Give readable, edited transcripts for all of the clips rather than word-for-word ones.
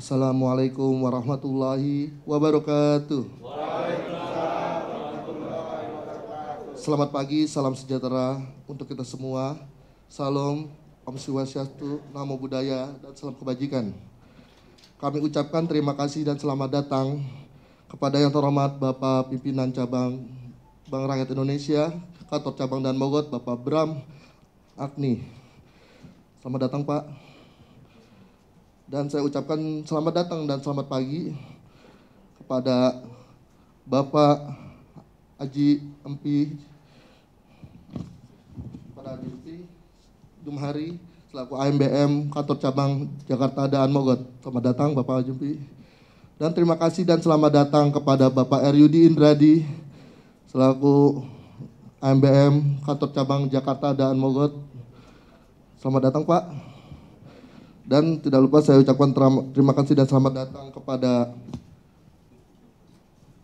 Assalamualaikum warahmatullahi wabarakatuh. Selamat pagi, salam sejahtera untuk kita semua. Salam, Om Swastiastu, Namo Buddhaya, dan salam kebajikan. Kami ucapkan terima kasih dan selamat datang kepada yang terhormat Bapak Pimpinan Cabang Bank Rakyat Indonesia, Kantor Cabang dan Mogot, Bapak Bram Agni. Selamat datang, Pak. Dan saya ucapkan selamat datang dan selamat pagi kepada Bapak Haji Empi Jumhari selaku AMBM Kantor Cabang Jakarta dan Mogot. Selamat datang Bapak Haji Empi. Dan terima kasih dan selamat datang kepada Bapak Eryudi Indradi selaku AMBM Kantor Cabang Jakarta dan Mogot. Selamat datang Pak. Dan tidak lupa saya ucapkan terima kasih dan selamat datang kepada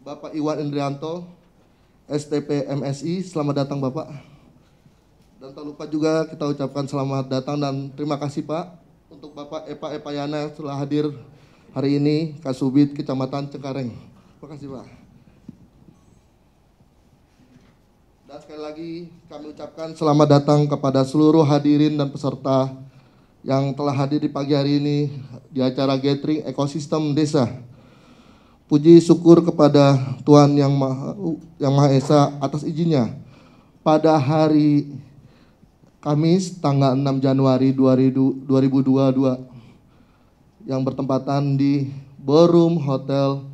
Bapak Iwan Indrianto, STP MSI. Selamat datang Bapak. Dan tak lupa juga kita ucapkan selamat datang dan terima kasih Pak untuk Bapak Epa Epayana telah hadir hari ini, Kasubit Kecamatan Cengkareng. Terima kasih Pak. Dan sekali lagi kami ucapkan selamat datang kepada seluruh hadirin dan peserta yang telah hadir di pagi hari ini di acara Gathering Ekosistem Desa. Puji syukur kepada Tuhan Yang Maha Esa atas izinnya pada hari Kamis tanggal 6 Januari 2022 yang bertempatan di Ballroom Hotel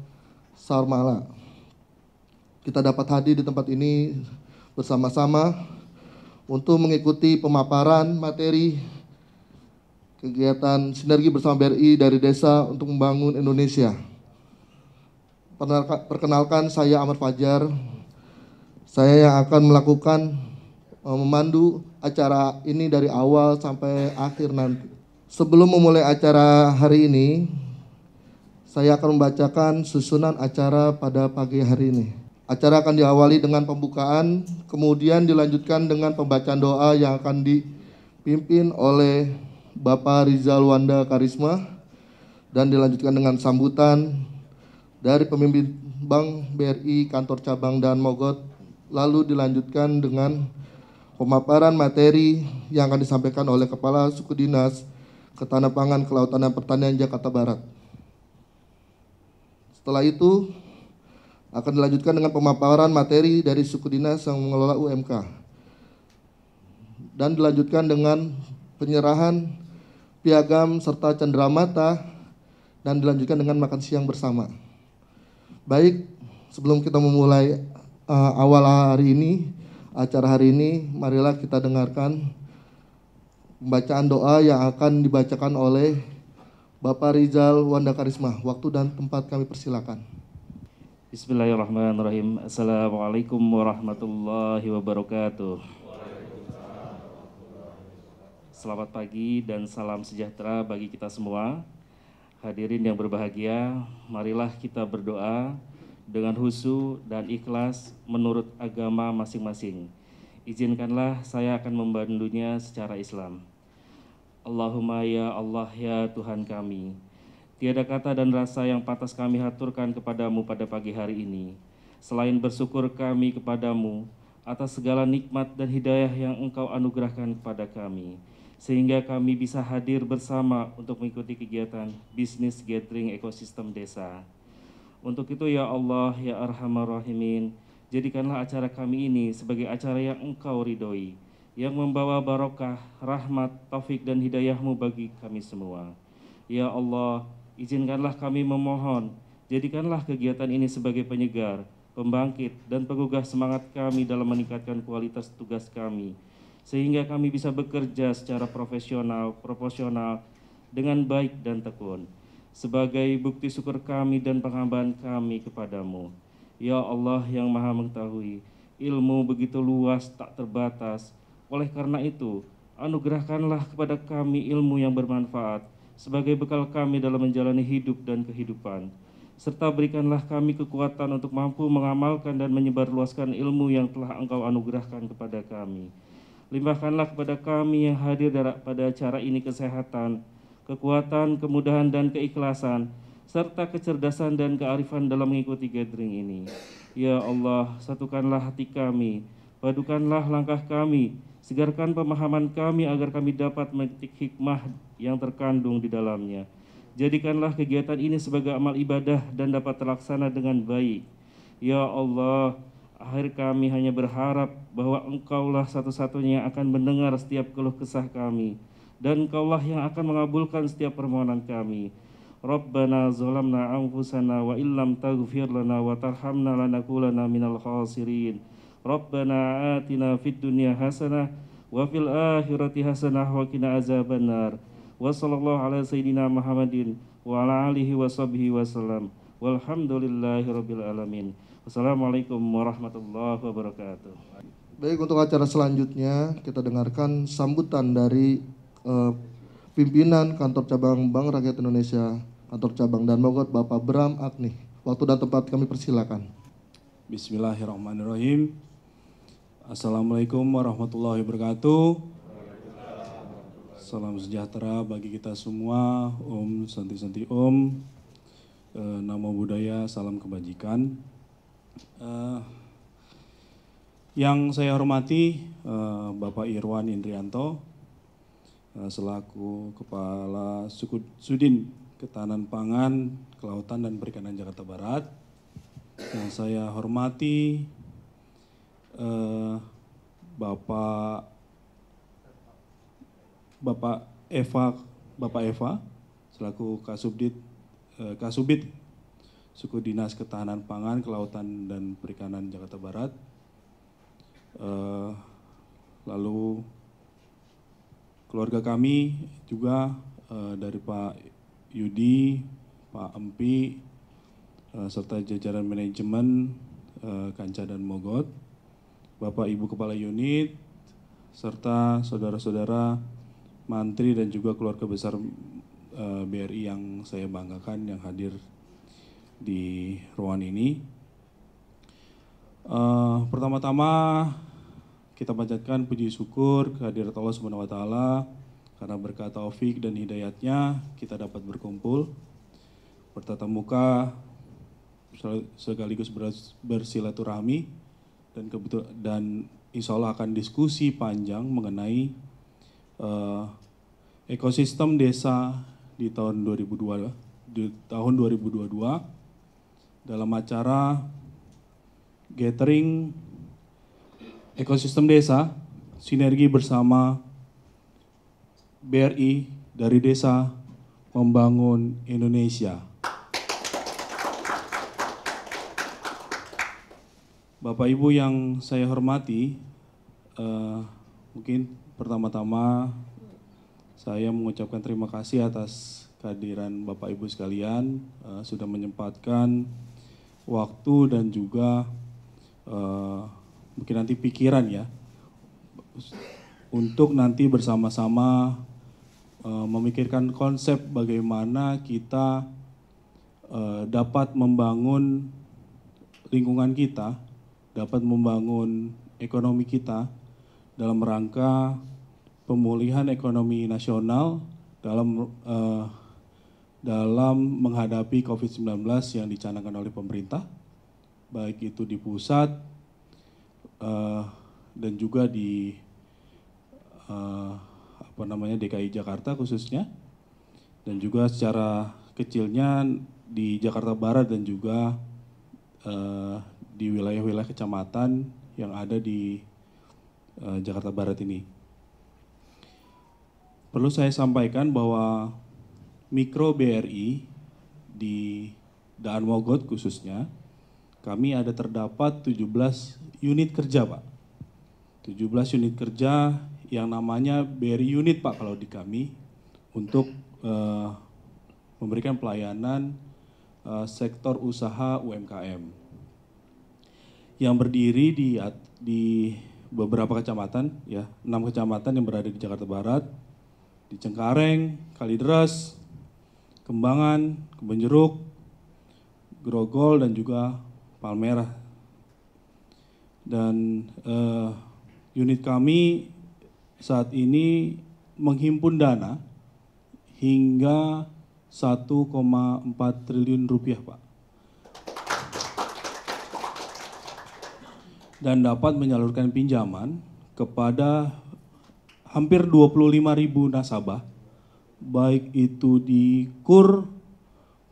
Sarmala. Kita dapat hadir di tempat ini bersama-sama untuk mengikuti pemaparan materi kegiatan sinergi bersama BRI dari desa untuk membangun Indonesia. Perkenalkan, saya Ahmad Fajar. Saya yang akan melakukan memandu acara ini dari awal sampai akhir nanti. Sebelum memulai acara hari ini, saya akan membacakan susunan acara pada pagi hari ini. Acara akan diawali dengan pembukaan, kemudian dilanjutkan dengan pembacaan doa yang akan dipimpin oleh Bapak Rizal Wanda Karisma dan dilanjutkan dengan sambutan dari pemimpin Bank BRI Kantor Cabang dan Mogot, lalu dilanjutkan dengan pemaparan materi yang akan disampaikan oleh Kepala Suku Dinas Ketahanan Pangan, Kelautan dan Pertanian Jakarta Barat. Setelah itu akan dilanjutkan dengan pemaparan materi dari Suku Dinas yang mengelola UMK dan dilanjutkan dengan penyerahan piagam serta cenderamata dan dilanjutkan dengan makan siang bersama. Baik, sebelum kita memulai awal hari ini, acara hari ini, marilah kita dengarkan pembacaan doa yang akan dibacakan oleh Bapak Rizal Wanda Karisma. Waktu dan tempat kami persilakan. Bismillahirrahmanirrahim. Assalamualaikum warahmatullahi wabarakatuh. Selamat pagi dan salam sejahtera bagi kita semua. Hadirin yang berbahagia, marilah kita berdoa dengan khusyuk dan ikhlas menurut agama masing-masing. Izinkanlah saya akan membantunya secara Islam. Allahumma ya Allah ya Tuhan kami, tiada kata dan rasa yang pantas kami haturkan kepadamu pada pagi hari ini, selain bersyukur kami kepadamu atas segala nikmat dan hidayah yang Engkau anugerahkan kepada kami, sehingga kami bisa hadir bersama untuk mengikuti kegiatan bisnis gathering ekosistem desa. Untuk itu ya Allah, ya Arhamar Rahimin, jadikanlah acara kami ini sebagai acara yang Engkau ridhoi, yang membawa barokah, rahmat, taufik dan hidayah-Mu bagi kami semua. Ya Allah, izinkanlah kami memohon, jadikanlah kegiatan ini sebagai penyegar, pembangkit dan penggugah semangat kami dalam meningkatkan kualitas tugas kami, sehingga kami bisa bekerja secara profesional, proporsional, dengan baik dan tekun, sebagai bukti syukur kami dan penghambaan kami kepadamu. Ya Allah yang Maha Mengetahui, ilmu begitu luas tak terbatas. Oleh karena itu, anugerahkanlah kepada kami ilmu yang bermanfaat, sebagai bekal kami dalam menjalani hidup dan kehidupan. Serta berikanlah kami kekuatan untuk mampu mengamalkan dan menyebarluaskan ilmu yang telah Engkau anugerahkan kepada kami. Limpahkanlah kepada kami yang hadir pada acara ini kesehatan, kekuatan, kemudahan, dan keikhlasan, serta kecerdasan dan kearifan dalam mengikuti gathering ini. Ya Allah, satukanlah hati kami, padukanlah langkah kami, segarkan pemahaman kami agar kami dapat memetik hikmah yang terkandung di dalamnya. Jadikanlah kegiatan ini sebagai amal ibadah dan dapat terlaksana dengan baik. Ya Allah, akhir kami hanya berharap bahwa Engkaulah satu-satunya yang akan mendengar setiap keluh kesah kami, dan Engkaulah yang akan mengabulkan setiap permohonan kami. Rabbana zalamna anfusana wa illam taghfir lana wa tarhamna lanakunanna minal khasirin. Rabbana atina fid dunya hasanah wa fil akhirati hasanah wa qina azabannar. Wa sallallahu ala sayyidina Muhammadin wa ala alihi wa sahbihi wasallam. Walhamdulillahi rabbil alamin. Wassalamualaikum warahmatullahi wabarakatuh. Baik, untuk acara selanjutnya kita dengarkan sambutan dari pimpinan Kantor Cabang Bank Rakyat Indonesia Kantor Cabang dan Mogot, Bapak Bram Agni. Waktu dan tempat kami persilakan. Bismillahirrahmanirrahim. Assalamualaikum warahmatullahi wabarakatuh. Salam sejahtera bagi kita semua. Om Santi Santi Om. Namo Buddhaya, salam kebajikan. Yang saya hormati Bapak Irwan Indrianto selaku Kepala Suku Sudin Ketahanan Pangan, Kelautan dan Perikanan Jakarta Barat. Yang saya hormati Bapak Eva selaku Kasubit Suku Dinas Ketahanan Pangan, Kelautan dan Perikanan Jakarta Barat. Lalu keluarga kami juga dari Pak Yudi, Pak Empi, serta jajaran manajemen Kanca dan Mogot, Bapak Ibu Kepala Unit, serta saudara-saudara mantri dan juga keluarga besar BRI yang saya banggakan yang hadir di ruangan ini. Pertama-tama kita panjatkan puji syukur kehadirat Allah Subhanahu wa taala karena berkat taufik dan hidayatnya kita dapat berkumpul bertatap muka sekaligus bersilaturahmi dan insya Allah akan diskusi panjang mengenai ekosistem desa di tahun 2022 dalam acara gathering ekosistem desa sinergi bersama BRI dari Desa Membangun Indonesia. Bapak Ibu yang saya hormati, mungkin pertama-tama saya mengucapkan terima kasih atas kehadiran Bapak Ibu sekalian sudah menyempatkan waktu dan juga mungkin nanti pikiran ya untuk nanti bersama-sama memikirkan konsep bagaimana kita dapat membangun lingkungan kita, dapat membangun ekonomi kita dalam rangka pemulihan ekonomi nasional dalam menghadapi COVID-19 yang dicanangkan oleh pemerintah, baik itu di pusat dan juga di DKI Jakarta khususnya, dan juga secara kecilnya di Jakarta Barat dan juga di wilayah-wilayah kecamatan yang ada di Jakarta Barat ini. Perlu saya sampaikan bahwa Mikro BRI di Daan Mogot khususnya, kami ada terdapat 17 unit kerja, Pak. 17 unit kerja yang namanya BRI Unit, Pak, kalau di kami, untuk memberikan pelayanan sektor usaha UMKM. Yang berdiri di beberapa kecamatan, ya, 6 kecamatan yang berada di Jakarta Barat, di Cengkareng, Kalideres, Kembangan, Kebonjeruk, Grogol, dan juga Palmerah. Dan unit kami saat ini menghimpun dana hingga 1,4 triliun rupiah, Pak. Dan dapat menyalurkan pinjaman kepada hampir 25.000 nasabah, baik itu di KUR,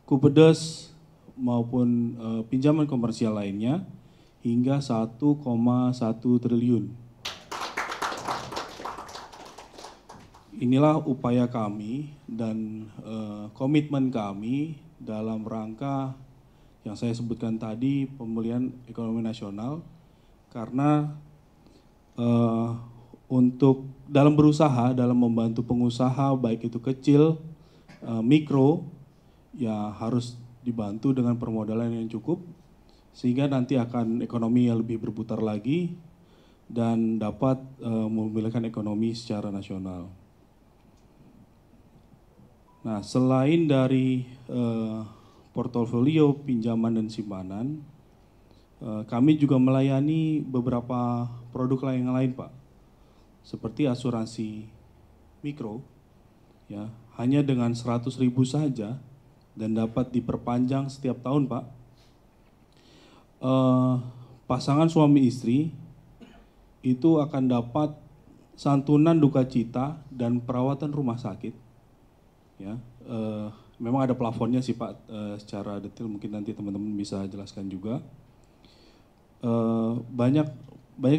Kupedes, maupun pinjaman komersial lainnya, hingga 1,1 triliun. Inilah upaya kami dan komitmen kami dalam rangka yang saya sebutkan tadi, pemulihan ekonomi nasional, karena untuk dalam berusaha, dalam membantu pengusaha, baik itu kecil, mikro, ya harus dibantu dengan permodalan yang cukup, sehingga nanti akan ekonomi yang lebih berputar lagi dan dapat memulihkan ekonomi secara nasional. Nah, selain dari portofolio pinjaman dan simpanan, kami juga melayani beberapa produk lain, Pak, seperti asuransi mikro, ya hanya dengan 100.000 saja dan dapat diperpanjang setiap tahun, Pak. Pasangan suami istri itu akan dapat santunan duka cita dan perawatan rumah sakit. Ya, memang ada plafonnya sih Pak, secara detail mungkin nanti teman-teman bisa jelaskan juga. Banyak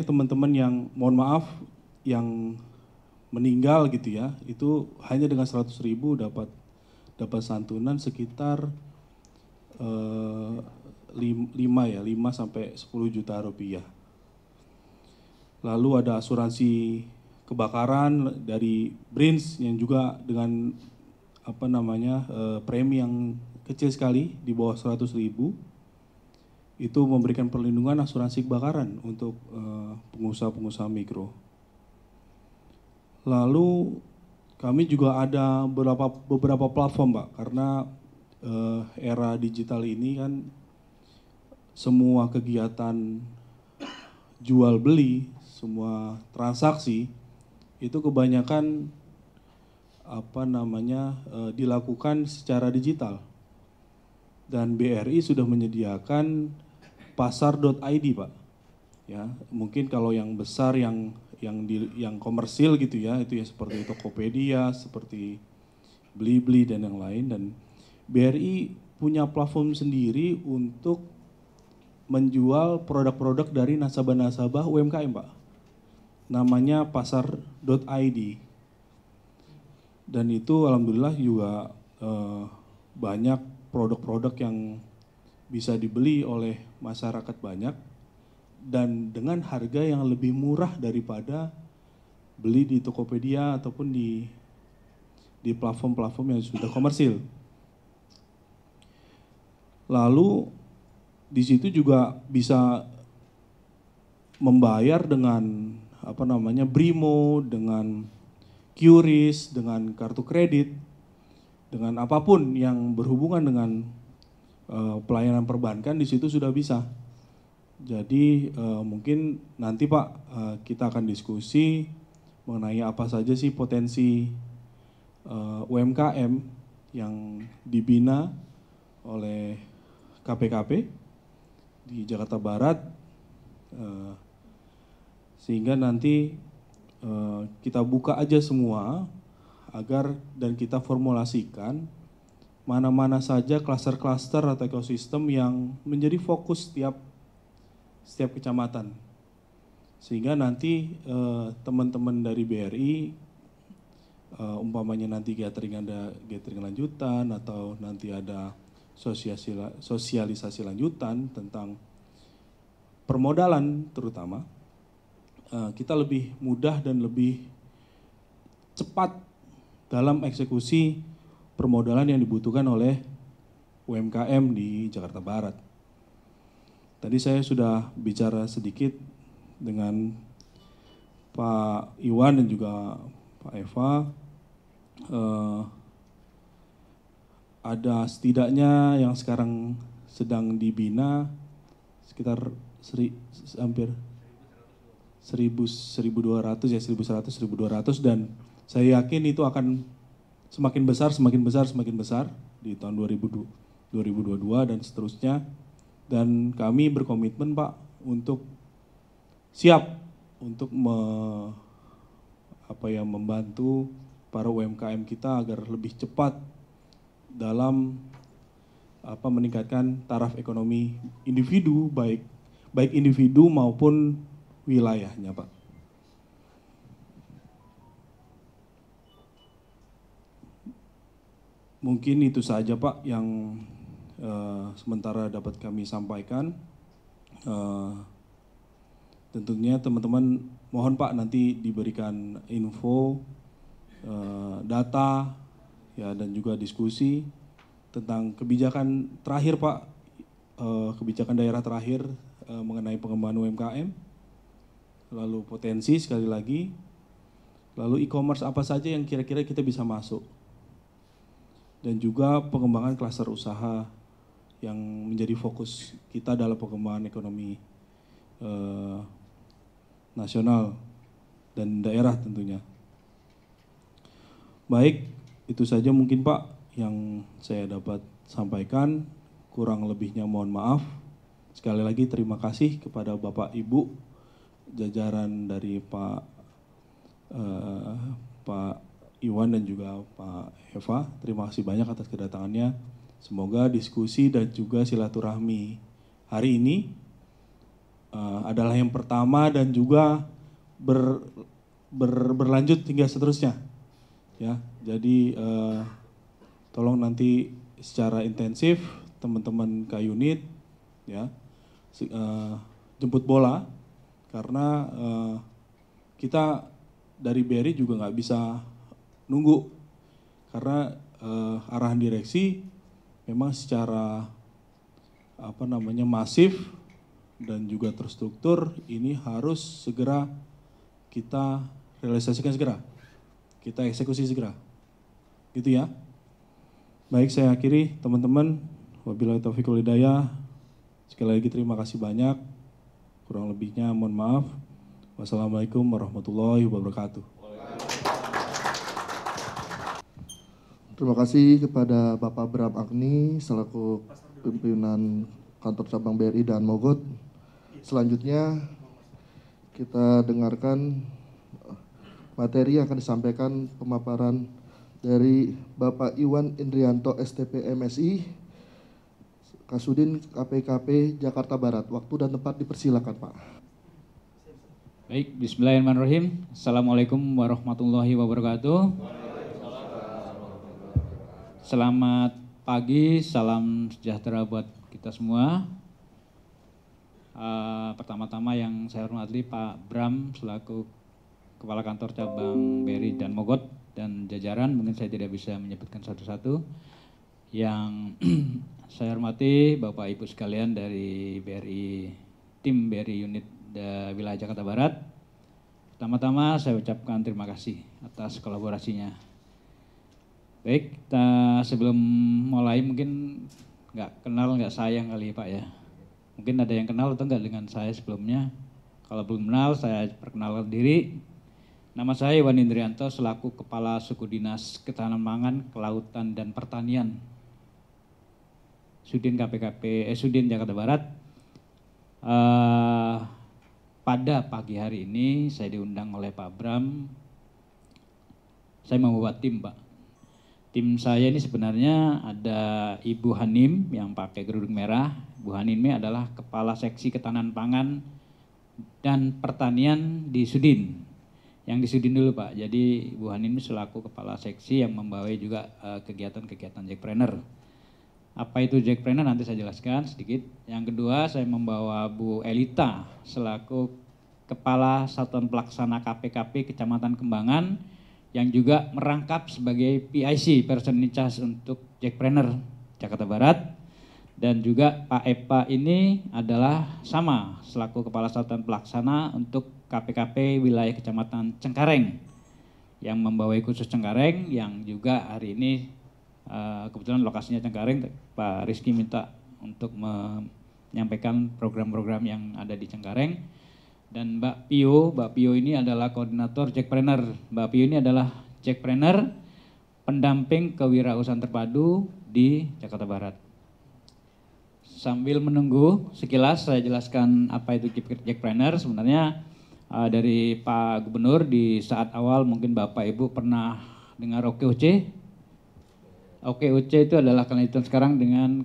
teman-teman yang mohon maaf yang meninggal gitu ya, itu hanya dengan 100.000 dapat santunan sekitar 5 sampai 10 juta rupiah. Lalu ada asuransi kebakaran dari BRINS yang juga dengan premi yang kecil sekali di bawah 100.000, itu memberikan perlindungan asuransi kebakaran untuk pengusaha-pengusaha mikro. Lalu kami juga ada beberapa platform, Pak, karena era digital ini kan semua kegiatan jual beli, semua transaksi itu kebanyakan dilakukan secara digital. Dan BRI sudah menyediakan pasar.id, Pak. Ya, mungkin kalau yang besar yang komersil gitu ya, itu ya seperti Tokopedia, seperti Blibli dan yang lain, dan BRI punya platform sendiri untuk menjual produk-produk dari nasabah-nasabah UMKM, Pak. Namanya pasar.id. Dan itu alhamdulillah juga banyak produk-produk yang bisa dibeli oleh masyarakat banyak dan dengan harga yang lebih murah daripada beli di Tokopedia ataupun di platform-platform yang sudah komersil. Lalu di situ juga bisa membayar dengan Brimo, dengan QRIS, dengan kartu kredit, dengan apapun yang berhubungan dengan pelayanan perbankan di situ sudah bisa. Jadi mungkin nanti Pak kita akan diskusi mengenai apa saja sih potensi UMKM yang dibina oleh KPKP di Jakarta Barat, sehingga nanti kita buka aja semua agar dan kita formulasikan mana-mana saja klaster-klaster atau ekosistem yang menjadi fokus setiap kecamatan. Sehingga nanti teman-teman dari BRI umpamanya nanti gathering lanjutan atau nanti ada sosialisasi lanjutan tentang permodalan terutama, kita lebih mudah dan lebih cepat dalam eksekusi permodalan yang dibutuhkan oleh UMKM di Jakarta Barat. Tadi saya sudah bicara sedikit dengan Pak Iwan dan juga Pak Eva. Ada setidaknya yang sekarang sedang dibina sekitar hampir 1.200 ya, 1.100, 1.200, dan saya yakin itu akan semakin besar di tahun 2022 dan seterusnya. Dan kami berkomitmen Pak untuk siap untuk membantu para UMKM kita agar lebih cepat dalam meningkatkan taraf ekonomi individu, baik individu maupun wilayahnya Pak. Mungkin itu saja Pak yang sementara dapat kami sampaikan. Tentunya teman-teman mohon Pak nanti diberikan info, data, ya, dan juga diskusi tentang kebijakan terakhir Pak, kebijakan daerah terakhir mengenai pengembangan UMKM, lalu potensi sekali lagi, lalu e-commerce apa saja yang kira-kira kita bisa masuk, dan juga pengembangan klaster usaha yang menjadi fokus kita dalam pengembangan ekonomi nasional dan daerah tentunya. Baik, itu saja mungkin Pak yang saya dapat sampaikan. Kurang lebihnya mohon maaf. Sekali lagi terima kasih kepada Bapak Ibu, jajaran dari Pak Iwan dan juga Pak Eva. Terima kasih banyak atas kedatangannya. Semoga diskusi dan juga silaturahmi hari ini adalah yang pertama dan juga berlanjut hingga seterusnya. Ya, jadi tolong nanti secara intensif teman-teman K-Unit ya jemput bola, karena kita dari BRI juga nggak bisa nunggu, karena arahan direksi memang secara masif dan juga terstruktur ini harus segera kita realisasikan segera, kita eksekusi segera, gitu ya. Baik, saya akhiri teman-teman. Wabillahi taufiq wal hidayah. Sekali lagi terima kasih banyak. Kurang lebihnya mohon maaf. Wassalamualaikum warahmatullahi wabarakatuh. Terima kasih kepada Bapak Bram Agni selaku pimpinan kantor cabang BRI dan Mogot. Selanjutnya kita dengarkan materi yang akan disampaikan pemaparan dari Bapak Iwan Indrianto STP MSI, Kasudin KPKP Jakarta Barat. Waktu dan tempat dipersilakan Pak. Baik, bismillahirrahmanirrahim. Assalamualaikum warahmatullahi wabarakatuh. Selamat pagi, salam sejahtera buat kita semua. Pertama-tama yang saya hormati Pak Bram selaku Kepala Kantor Cabang BRI dan Mogot dan jajaran, mungkin saya tidak bisa menyebutkan satu-satu. Yang saya hormati Bapak Ibu sekalian dari BRI, tim BRI unit wilayah Jakarta Barat. Pertama-tama saya ucapkan terima kasih atas kolaborasinya. Baik, sebelum mulai mungkin nggak sayang kali Pak ya. Mungkin ada yang kenal atau nggak dengan saya sebelumnya. Kalau belum kenal, saya perkenalkan diri. Nama saya Iwan Indrianto selaku Kepala Suku Dinas Ketahanan Pangan, Kelautan dan Pertanian Sudin Sudin Jakarta Barat. Pada pagi hari ini saya diundang oleh Pak Bram. Saya membawa tim Pak. Tim saya ini sebenarnya ada Ibu Hanim yang pakai kerudung merah. Bu Hanim ini adalah Kepala Seksi Ketahanan Pangan dan Pertanian di Sudin. Yang di Sudin dulu Pak. Jadi Bu Hanim ini selaku Kepala Seksi yang membawai juga kegiatan-kegiatan Jackpreneur. Apa itu Jackpreneur nanti saya jelaskan sedikit. Yang kedua saya membawa Bu Elita selaku Kepala Satuan Pelaksana KPKP Kecamatan Kembangan yang juga merangkap sebagai PIC, Person in Charge untuk Jackpreneur Jakarta Barat. Dan juga Pak Epa ini adalah sama selaku Kepala Satuan Pelaksana untuk KPKP wilayah Kecamatan Cengkareng yang membawai khusus Cengkareng, yang juga hari ini kebetulan lokasinya Cengkareng. Pak Rizky minta untuk menyampaikan program-program yang ada di Cengkareng. Dan Mbak Pio ini adalah koordinator Jackpreneur. Mbak Pio ini adalah Jackpreneur pendamping kewirausahaan terpadu di Jakarta Barat. Sambil menunggu, sekilas saya jelaskan apa itu Jackpreneur. Sebenarnya dari Pak Gubernur di saat awal mungkin Bapak Ibu pernah dengar OKOC. OKOC itu adalah kelanjutan sekarang dengan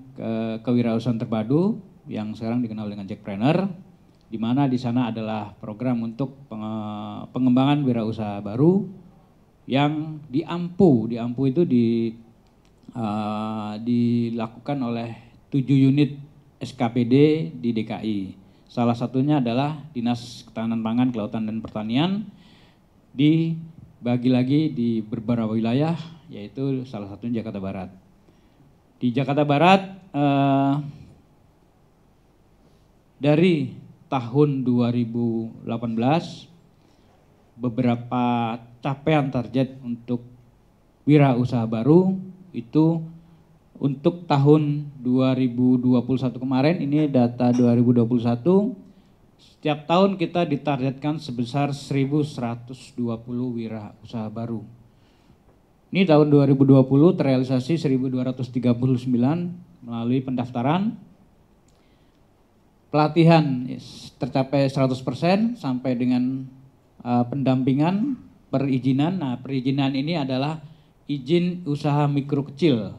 kewirausahaan terpadu yang sekarang dikenal dengan Jackpreneur, di mana di sana adalah program untuk pengembangan wirausaha baru yang di Ampu itu dilakukan oleh 7 unit SKPD di DKI. Salah satunya adalah Dinas Ketahanan Pangan, Kelautan dan Pertanian, dibagi lagi di beberapa wilayah, yaitu salah satunya Jakarta Barat. Di Jakarta Barat dari tahun 2018 beberapa capaian target untuk wirausaha baru itu untuk tahun 2021 kemarin, ini data 2021, setiap tahun kita ditargetkan sebesar 1.120 wirausaha baru. Ini tahun 2020 terrealisasi 1.239 melalui pendaftaran. Pelatihan tercapai 100% sampai dengan pendampingan, perizinan. Nah, perizinan ini adalah izin usaha mikro kecil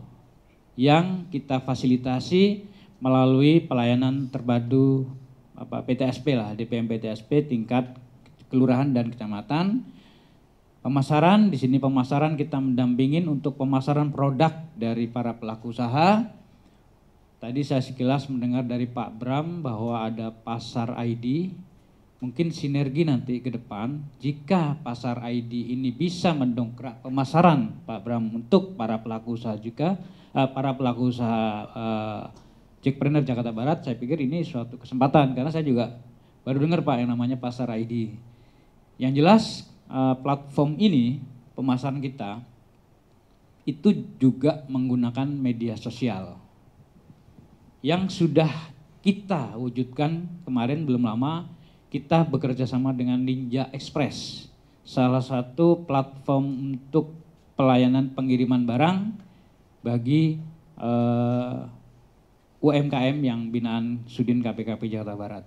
yang kita fasilitasi melalui pelayanan terpadu PTSP lah, DPM PTSP tingkat kelurahan dan kecamatan. Pemasaran, di sini pemasaran kita mendampingin untuk pemasaran produk dari para pelaku usaha. Tadi saya sekilas mendengar dari Pak Bram bahwa ada pasar ID. Mungkin sinergi nanti ke depan, jika pasar ID ini bisa mendongkrak pemasaran Pak Bram untuk para pelaku usaha juga, para pelaku usaha Jackpreneur Jakarta Barat, saya pikir ini suatu kesempatan karena saya juga baru dengar Pak yang namanya pasar ID. Yang jelas platform ini, pemasaran kita itu juga menggunakan media sosial yang sudah kita wujudkan kemarin belum lama. Kita bekerja sama dengan Ninja Express, salah satu platform untuk pelayanan pengiriman barang bagi UMKM yang binaan Sudin KPKP Jakarta Barat.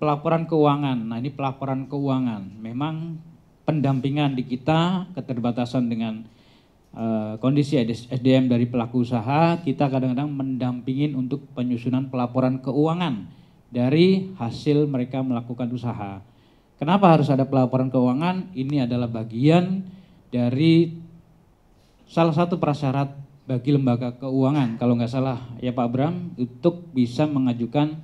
Pelaporan keuangan, nah ini pelaporan keuangan, memang pendampingan di kita keterbatasan dengan kondisi SDM dari pelaku usaha, kita kadang-kadang mendampingin untuk penyusunan pelaporan keuangan dari hasil mereka melakukan usaha. Kenapa harus ada pelaporan keuangan? Ini adalah bagian dari salah satu prasyarat bagi lembaga keuangan, kalau nggak salah ya Pak Bram, untuk bisa mengajukan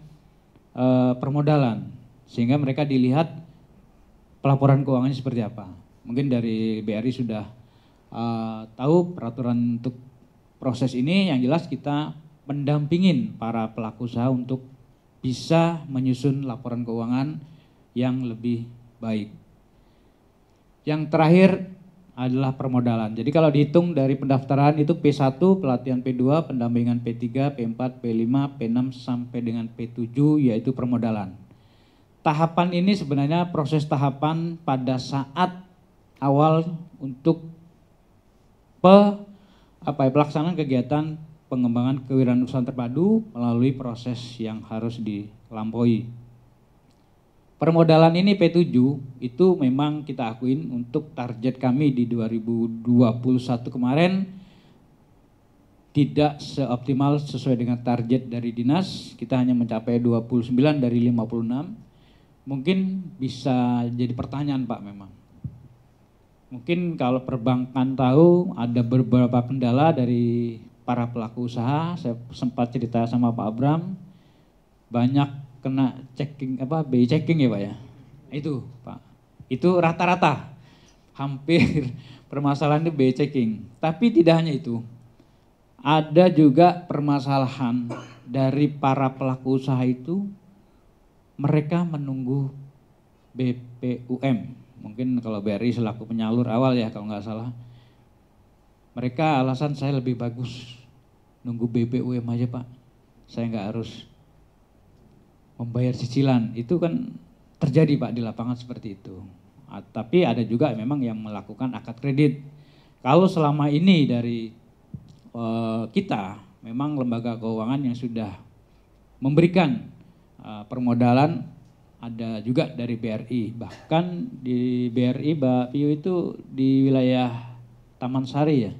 permodalan, sehingga mereka dilihat pelaporan keuangannya seperti apa. Mungkin dari BRI sudah tahu peraturan untuk proses ini. Yang jelas kita mendampingin para pelaku usaha untuk bisa menyusun laporan keuangan yang lebih baik. Yang terakhir adalah permodalan. Jadi kalau dihitung dari pendaftaran itu P1, pelatihan P2, pendampingan P3, P4, P5, P6 sampai dengan P7 yaitu permodalan. Tahapan ini sebenarnya proses tahapan pada saat awal untuk pelaksanaan kegiatan pengembangan kewirausahaan terpadu melalui proses yang harus dilampaui. Permodalan ini P7 itu memang kita akuin untuk target kami di 2021 kemarin tidak seoptimal sesuai dengan target dari dinas. Kita hanya mencapai 29 dari 56. Mungkin bisa jadi pertanyaan Pak memang. Mungkin kalau perbankan tahu ada beberapa kendala dari para pelaku usaha, saya sempat cerita sama Pak Abram, banyak kena checking BI checking ya Pak ya. Itu Pak. Itu rata-rata. Hampir permasalahan itu BI checking. Tapi tidak hanya itu. Ada juga permasalahan dari para pelaku usaha itu, mereka menunggu BPUM. Mungkin kalau BRI selaku penyalur awal ya kalau nggak salah. Mereka alasan saya lebih bagus nunggu BPUM aja Pak. Saya nggak harus membayar cicilan. Itu kan terjadi Pak di lapangan seperti itu. Tapi ada juga memang yang melakukan akad kredit. Kalau selama ini dari kita memang lembaga keuangan yang sudah memberikan permodalan, ada juga dari BRI. Bahkan di BRI Mbak Pio itu di wilayah Taman Sari ya,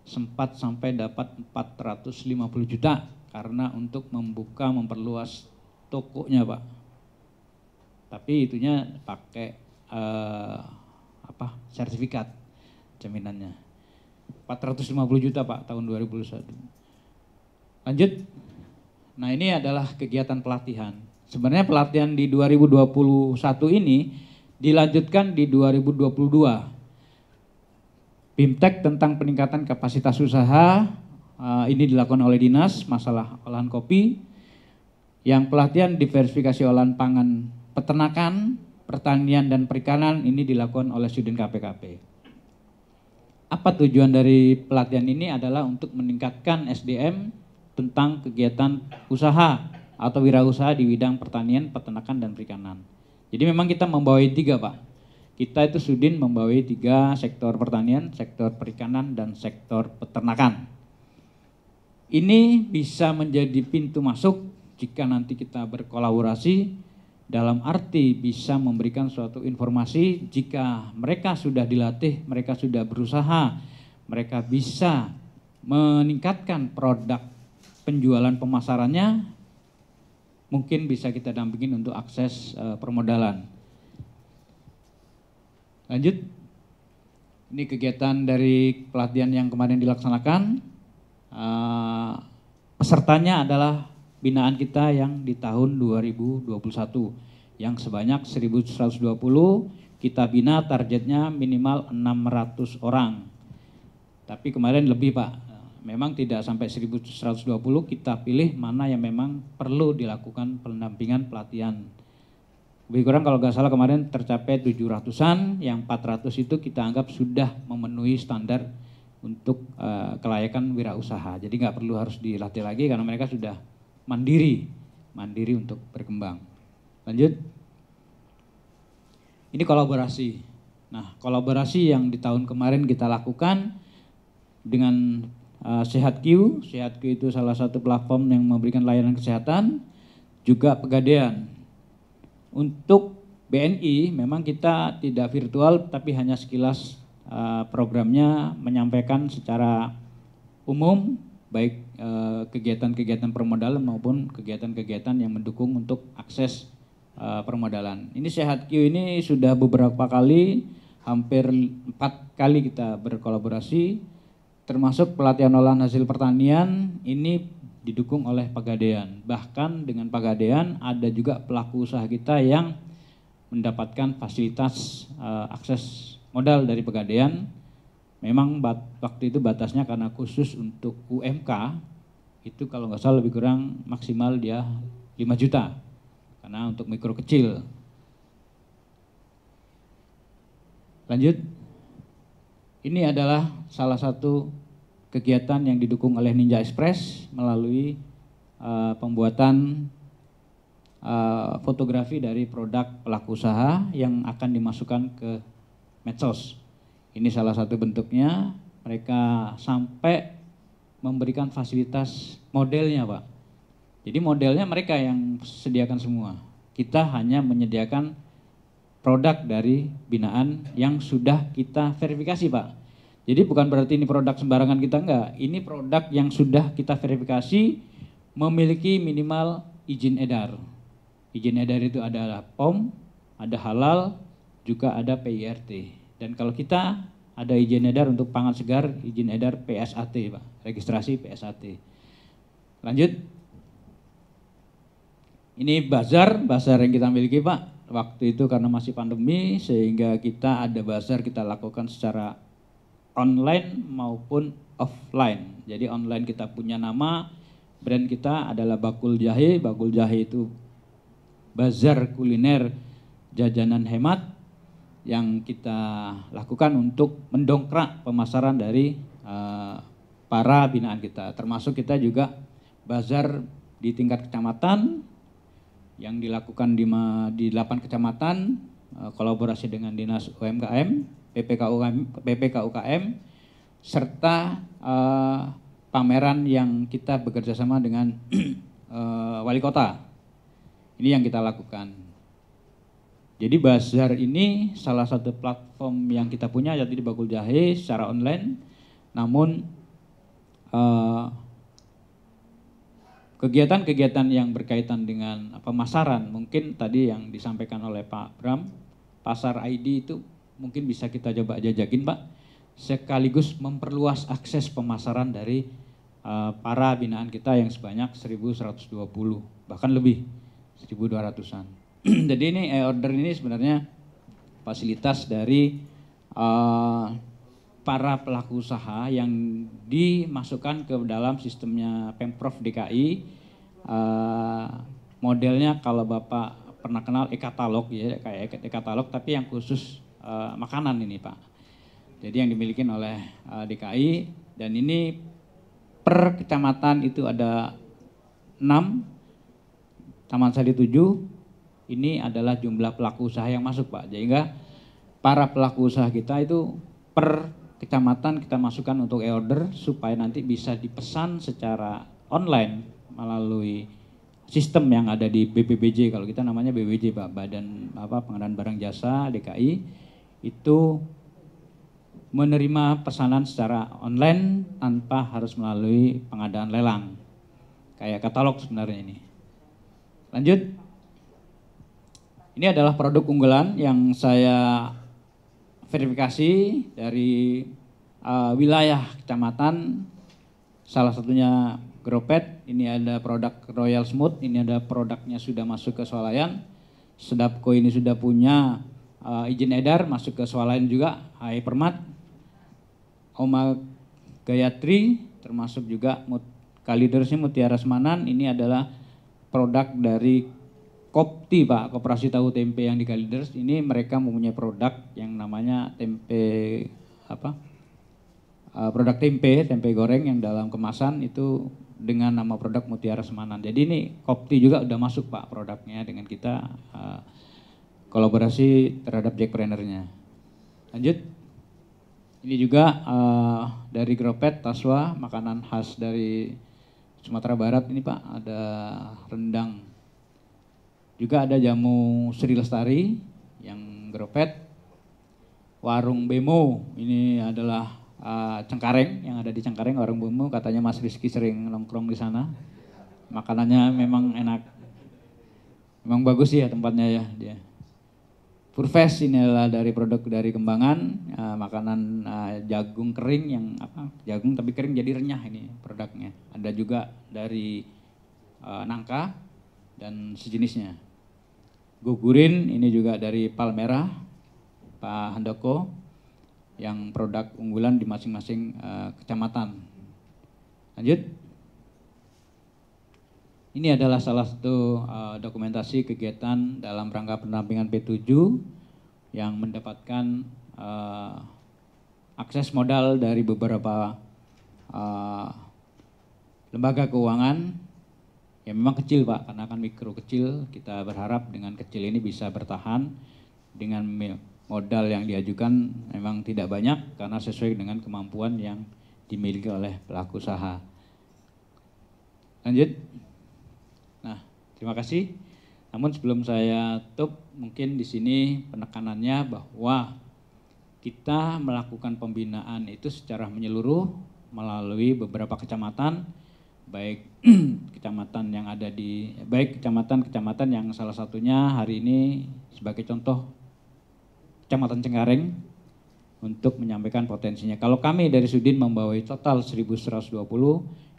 sempat sampai dapat 450 juta karena untuk memperluas tokonya Pak. Tapi itunya pakai sertifikat jaminannya. 450 juta Pak tahun 2021. Lanjut. Nah ini adalah kegiatan pelatihan. Sebenarnya pelatihan di 2021 ini dilanjutkan di 2022. BIMTEK tentang peningkatan kapasitas usaha, ini dilakukan oleh dinas, masalah olahan kopi. Yang pelatihan diversifikasi olahan pangan peternakan, pertanian dan perikanan, ini dilakukan oleh Sudin KPKP. Apa tujuan dari pelatihan ini adalah untuk meningkatkan SDM tentang kegiatan usaha atau wirausaha di bidang pertanian, peternakan, dan perikanan. Jadi memang kita membawai 3 Pak. Kita itu Sudin membawai 3 sektor pertanian, sektor perikanan, dan sektor peternakan. Ini bisa menjadi pintu masuk jika nanti kita berkolaborasi, dalam arti bisa memberikan suatu informasi jika mereka sudah dilatih, mereka sudah berusaha, mereka bisa meningkatkan produk penjualan pemasarannya, mungkin bisa kita dampingin untuk akses permodalan. Lanjut, ini kegiatan dari pelatihan yang kemarin dilaksanakan. Pesertanya adalah binaan kita yang di tahun 2021 yang sebanyak 1.120, kita bina targetnya minimal 600 orang. Tapi kemarin lebih Pak, memang tidak sampai 1.120, kita pilih mana yang memang perlu dilakukan pendampingan pelatihan. Lebih kurang kalau nggak salah kemarin tercapai 700-an, yang 400 itu kita anggap sudah memenuhi standar untuk kelayakan wirausaha. Jadi nggak perlu harus dilatih lagi karena mereka sudah mandiri untuk berkembang. Lanjut. Ini kolaborasi. Nah, kolaborasi yang di tahun kemarin kita lakukan dengan SehatQ. SehatQ itu salah satu platform yang memberikan layanan kesehatan, juga Pegadaian. Untuk BNI memang kita tidak virtual tapi hanya sekilas programnya menyampaikan secara umum baik kegiatan-kegiatan permodalan maupun kegiatan-kegiatan yang mendukung untuk akses permodalan. Ini SehatQ ini sudah beberapa kali, hampir 4 kali kita berkolaborasi, termasuk pelatihan olahan hasil pertanian ini didukung oleh Pegadaian. Bahkan dengan Pegadaian ada juga pelaku usaha kita yang mendapatkan fasilitas akses modal dari Pegadaian. Memang waktu itu batasnya karena khusus untuk UMK, itu kalau nggak salah lebih kurang maksimal dia 5 juta. Karena untuk mikro kecil. Lanjut. Ini adalah salah satu kegiatan yang didukung oleh Ninja Express melalui pembuatan fotografi dari produk pelaku usaha yang akan dimasukkan ke medsos. Ini salah satu bentuknya, mereka sampai memberikan fasilitas modelnya Pak. Jadi modelnya mereka yang sediakan semua. Kita hanya menyediakan produk dari binaan yang sudah kita verifikasi Pak. Jadi bukan berarti ini produk sembarangan kita, enggak. Ini produk yang sudah kita verifikasi memiliki minimal izin edar. Izin edar itu adalah POM, ada halal, juga ada PIRT. Dan kalau kita ada izin edar untuk pangan segar, izin edar PSAT Pak, registrasi PSAT. Lanjut. Ini bazar yang kita miliki Pak. Waktu itu karena masih pandemi sehingga kita ada bazar kita lakukan secara online maupun offline. Jadi online kita punya nama, brand kita adalah Bakul Jahe. Bakul Jahe itu bazar kuliner jajanan hemat yang kita lakukan untuk mendongkrak pemasaran dari para binaan kita. Termasuk kita juga bazar di tingkat kecamatan yang dilakukan di 8 kecamatan, kolaborasi dengan Dinas UMKM PPK UKM serta pameran yang kita bekerja sama dengan wali kota. Ini yang kita lakukan. Jadi Bazar ini salah satu platform yang kita punya yaitu di Bakul Jahe secara online. Namun kegiatan-kegiatan yang berkaitan dengan pemasaran, mungkin tadi yang disampaikan oleh Pak Bram, pasar ID itu mungkin bisa kita coba jajakin Pak, sekaligus memperluas akses pemasaran dari para binaan kita yang sebanyak 1.120, bahkan lebih 1.200-an. Jadi ini e-order ini sebenarnya fasilitas dari para pelaku usaha yang dimasukkan ke dalam sistemnya Pemprov DKI. Modelnya kalau Bapak pernah kenal e-katalog ya, kayak e-katalog tapi yang khusus makanan ini Pak. Jadi yang dimiliki oleh DKI, dan ini per kecamatan itu ada 6, Taman Sari 7, ini adalah jumlah pelaku usaha yang masuk Pak. Sehingga para pelaku usaha kita itu per kecamatan kita masukkan untuk e-order supaya nanti bisa dipesan secara online melalui sistem yang ada di BPBJ, kalau kita namanya BPBJ Pak, Badan Pengadaan Barang Jasa DKI, itu menerima pesanan secara online tanpa harus melalui pengadaan lelang. Kayak katalog sebenarnya ini. Lanjut. Ini adalah produk unggulan yang saya verifikasi dari wilayah kecamatan, salah satunya Gropet. Ini ada produk Royal Smooth, ini ada produknya sudah masuk ke swalayan. Sedapko ini sudah punya izin edar masuk ke swalayan juga, Hypermat. Oma Gayatri termasuk juga Kalidersnya Mutiara Semanan, ini adalah produk dari Kopti Pak, Koperasi Tahu Tempe yang di Kaliders. Ini mereka mempunyai produk yang namanya tempe produk tempe goreng yang dalam kemasan itu dengan nama produk Mutiara Semanan. Jadi ini Kopti juga udah masuk Pak produknya dengan kita kolaborasi terhadap Jackpreneur-nya. Lanjut. Ini juga dari Gropet Taswa, makanan khas dari Sumatera Barat ini Pak, ada rendang. Juga ada jamu Sri Lestari yang Gropet. Warung Bemo, ini adalah Cengkareng, yang ada di Cengkareng, warung Bemo, katanya Mas Rizky sering nongkrong di sana. Makanannya memang enak. Memang bagus ya tempatnya ya dia. Purves ini adalah dari produk dari Kembangan, makanan jagung kering yang jagung tapi kering jadi renyah ini produknya. Ada juga dari nangka dan sejenisnya. Gugurin ini juga dari Palmerah, Pak Handoko, yang produk unggulan di masing-masing kecamatan. Lanjut. Ini adalah salah satu dokumentasi kegiatan dalam rangka pendampingan P7 yang mendapatkan akses modal dari beberapa lembaga keuangan. Ya memang kecil Pak, karena kan mikro kecil, kita berharap dengan kecil ini bisa bertahan. Dengan modal yang diajukan memang tidak banyak karena sesuai dengan kemampuan yang dimiliki oleh pelaku usaha. Lanjut. Nah, terima kasih. Namun sebelum saya tutup, mungkin di sini penekanannya bahwa kita melakukan pembinaan itu secara menyeluruh melalui beberapa kecamatan, baik kecamatan yang ada di kecamatan-kecamatan yang salah satunya hari ini sebagai contoh Kecamatan Cengkareng untuk menyampaikan potensinya. Kalau kami dari Sudin membawa total 1.120,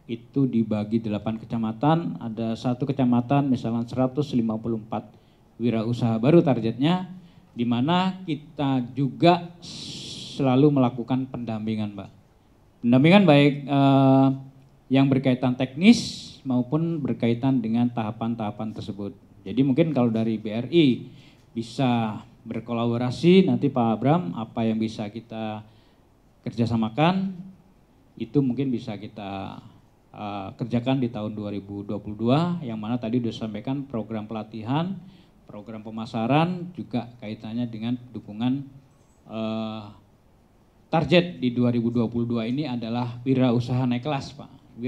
itu dibagi 8 kecamatan, ada satu kecamatan misalnya 154 wirausaha baru targetnya, di mana kita juga selalu melakukan pendampingan Pak. Pendampingan baik yang berkaitan teknis maupun berkaitan dengan tahapan-tahapan tersebut. Jadi mungkin kalau dari BRI bisa berkolaborasi, nanti Pak Abram apa yang bisa kita kerjasamakan itu mungkin bisa kita kerjakan di tahun 2022, yang mana tadi sudah sampaikan program pelatihan, program pemasaran, juga kaitannya dengan dukungan target di 2022 ini adalah wirausaha naik kelas, Pak.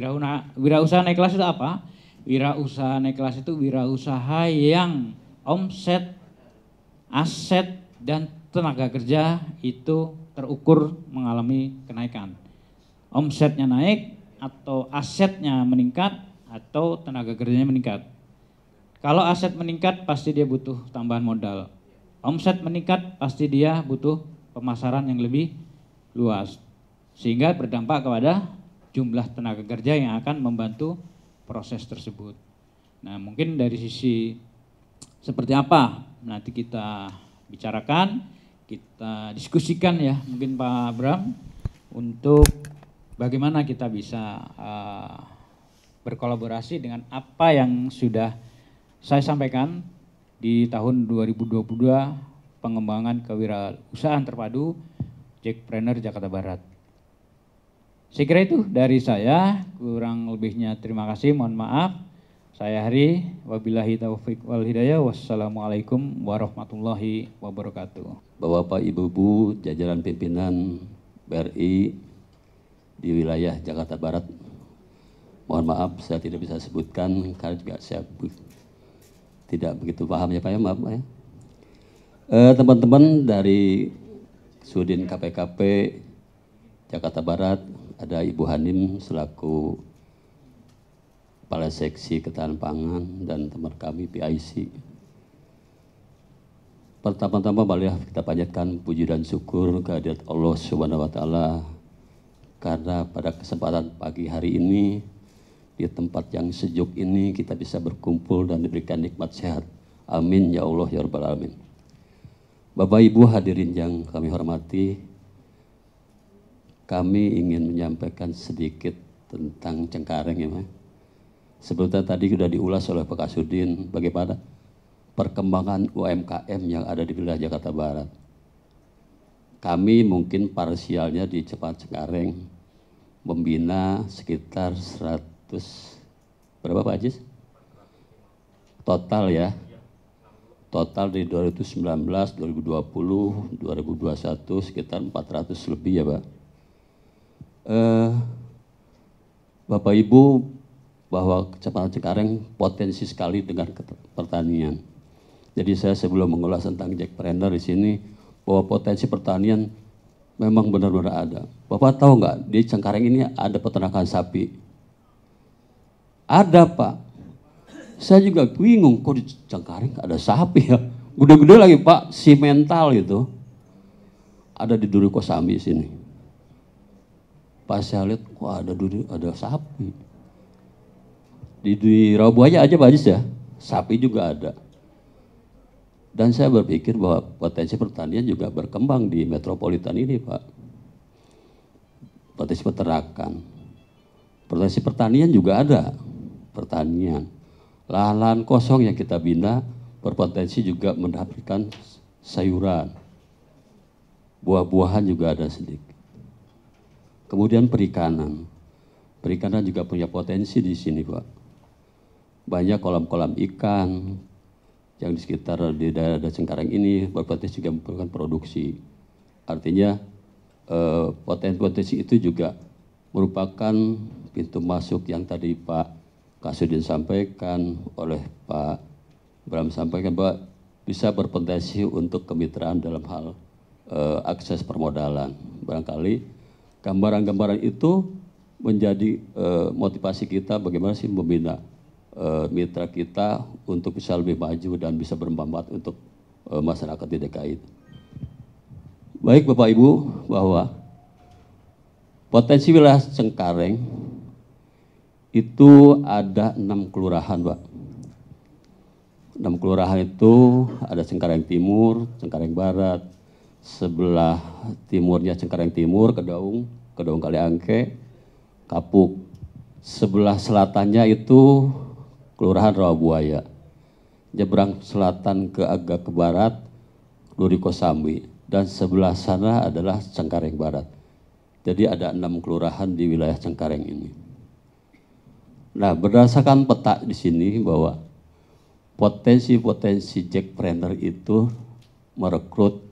Wirausaha naik kelas itu apa? Wirausaha naik kelas itu wirausaha yang omset, aset, dan tenaga kerja itu terukur mengalami kenaikan. Omsetnya naik atau asetnya meningkat atau tenaga kerjanya meningkat. Kalau aset meningkat pasti dia butuh tambahan modal. Omset meningkat pasti dia butuh pemasaran yang lebih luas. Sehingga berdampak kepada jumlah tenaga kerja yang akan membantu proses tersebut. Nah, mungkin dari sisi seperti apa nanti kita bicarakan, kita diskusikan ya mungkin Pak Bram untuk bagaimana kita bisa berkolaborasi dengan apa yang sudah saya sampaikan di tahun 2022 pengembangan kewirausahaan terpadu Jackpreneur Jakarta Barat. Saya kira itu dari saya, kurang lebihnya terima kasih, mohon maaf. Saya Hari, wabillahi taufiq wal hidayah, wassalamualaikum warahmatullahi wabarakatuh. Bapak, Ibu, jajaran pimpinan BRI di wilayah Jakarta Barat, mohon maaf saya tidak bisa sebutkan karena juga saya tidak begitu paham ya Pak ya, maaf Pak ya. Teman-teman dari Sudin KPKP Jakarta Barat, ada Ibu Hanim selaku Kepala Seksi Ketahanan Pangan dan teman kami PIC. Pertama-tama marilah kita panjatkan puji dan syukur kehadirat Allah Subhanahu wa taala karena pada kesempatan pagi hari ini di tempat yang sejuk ini kita bisa berkumpul dan diberikan nikmat sehat. Amin ya Allah ya rabbal alamin. Bapak Ibu hadirin yang kami hormati, kami ingin menyampaikan sedikit tentang Cengkareng ya Pak. Sebetulnya tadi sudah diulas oleh Pak Kasudin bagaimana perkembangan UMKM yang ada di wilayah Jakarta Barat. Kami mungkin parsialnya di Cengkareng membina sekitar 100, berapa Pak Ajis? Total ya. Total di 2019, 2020, 2021 sekitar 400 lebih ya Pak. Bapak Ibu, bahwa Kecamatan Cengkareng potensi sekali dengan pertanian. Jadi saya sebelum mengulas tentang Jackpreneur di sini, bahwa potensi pertanian memang benar-benar ada. Bapak tahu nggak di Cengkareng ini ada peternakan sapi? Ada Pak. Saya juga bingung kok di Cengkareng ada sapi ya. Gede-gede lagi Pak, simental gitu. Ada di Duri Kosambi sini. Pas saya lihat, wah ada sapi. Di Rawabuaya aja Pak Ajis ya, sapi juga ada. Dan saya berpikir bahwa potensi pertanian juga berkembang di metropolitan ini Pak. Potensi peternakan. Potensi pertanian juga ada, pertanian. Lahan-lahan kosong yang kita bina berpotensi juga mendapatkan sayuran. Buah-buahan juga ada sedikit. Kemudian perikanan. Perikanan juga punya potensi di sini Pak. Banyak kolam-kolam ikan yang di sekitar di daerah Cengkareng ini berpotensi juga memperlukan produksi. Artinya potensi itu juga merupakan pintu masuk yang tadi Pak Kasudin sampaikan, oleh Pak Bram sampaikan bahwa bisa berpotensi untuk kemitraan dalam hal akses permodalan. Barangkali gambaran-gambaran itu menjadi motivasi kita bagaimana sih membina mitra kita untuk bisa lebih maju dan bisa bermanfaat untuk masyarakat di DKI. Baik Bapak Ibu, bahwa potensi wilayah Cengkareng itu ada 6 kelurahan Pak. 6 kelurahan itu ada Cengkareng Timur, Cengkareng Barat, sebelah timurnya Cengkareng Timur, Kedaung Kaliangke, Kapuk. Sebelah selatannya itu Kelurahan Rawabuaya. Nyebrang selatan agak ke barat, Duri Kosambi. Dan sebelah sana adalah Cengkareng Barat. Jadi ada 6 kelurahan di wilayah Cengkareng ini. Nah, berdasarkan peta di sini bahwa potensi-potensi Jackpreneur itu merekrut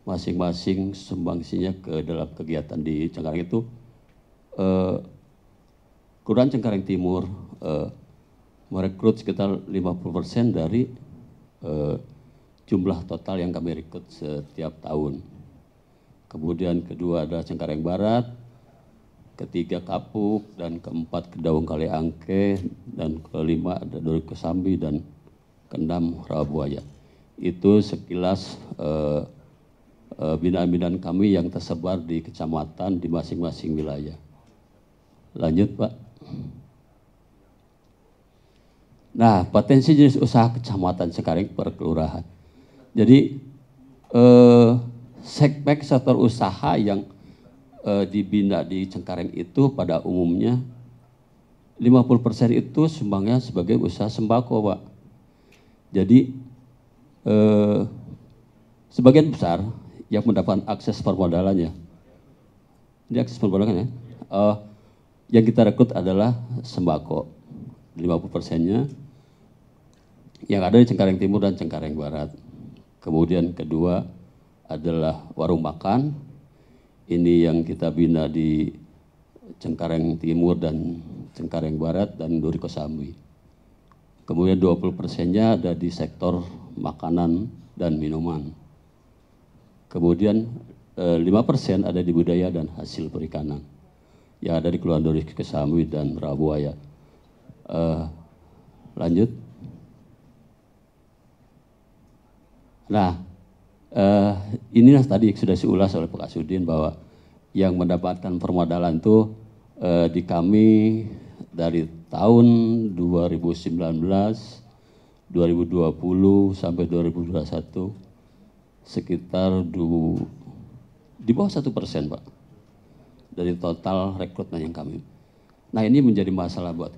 masing-masing sumbangsinya ke dalam kegiatan di Cengkareng itu, Kelurahan Cengkareng Timur merekrut sekitar 50% dari jumlah total yang kami rekrut setiap tahun. Kemudian kedua adalah Cengkareng Barat, ketiga Kapuk, dan keempat Kedaung Kaliangke, dan kelima ada Duri Kosambi dan keenam Rawabuaya. Itu sekilas binaan-binaan kami yang tersebar di kecamatan di masing-masing wilayah. Lanjut, Pak. Nah, potensi jenis usaha kecamatan Cengkareng per kelurahan. Jadi sektor usaha yang dibina di Cengkareng itu pada umumnya 50% itu sumbangnya sebagai usaha sembako, Pak. Jadi sebagian besar yang mendapatkan akses permodalannya, ini akses permodalannya, yang kita rekrut adalah sembako, 50%-nya yang ada di Cengkareng Timur dan Cengkareng Barat. Kemudian kedua adalah warung makan, ini yang kita bina di Cengkareng Timur dan Cengkareng Barat dan Duri Kosambi. Kemudian 20%-nya ada di sektor makanan dan minuman. Kemudian 5% ada di budaya dan hasil perikanan yang ada di Kelurahan Duri Kosambi dan Rawabuaya. Lanjut. Nah, inilah tadi sudah diulas oleh Pak Kasudin bahwa yang mendapatkan permodalan itu di kami dari tahun 2019, 2020 sampai 2021 sekitar di bawah 1%, Pak, dari total rekrutmen yang kami. Nah, ini menjadi masalah buat,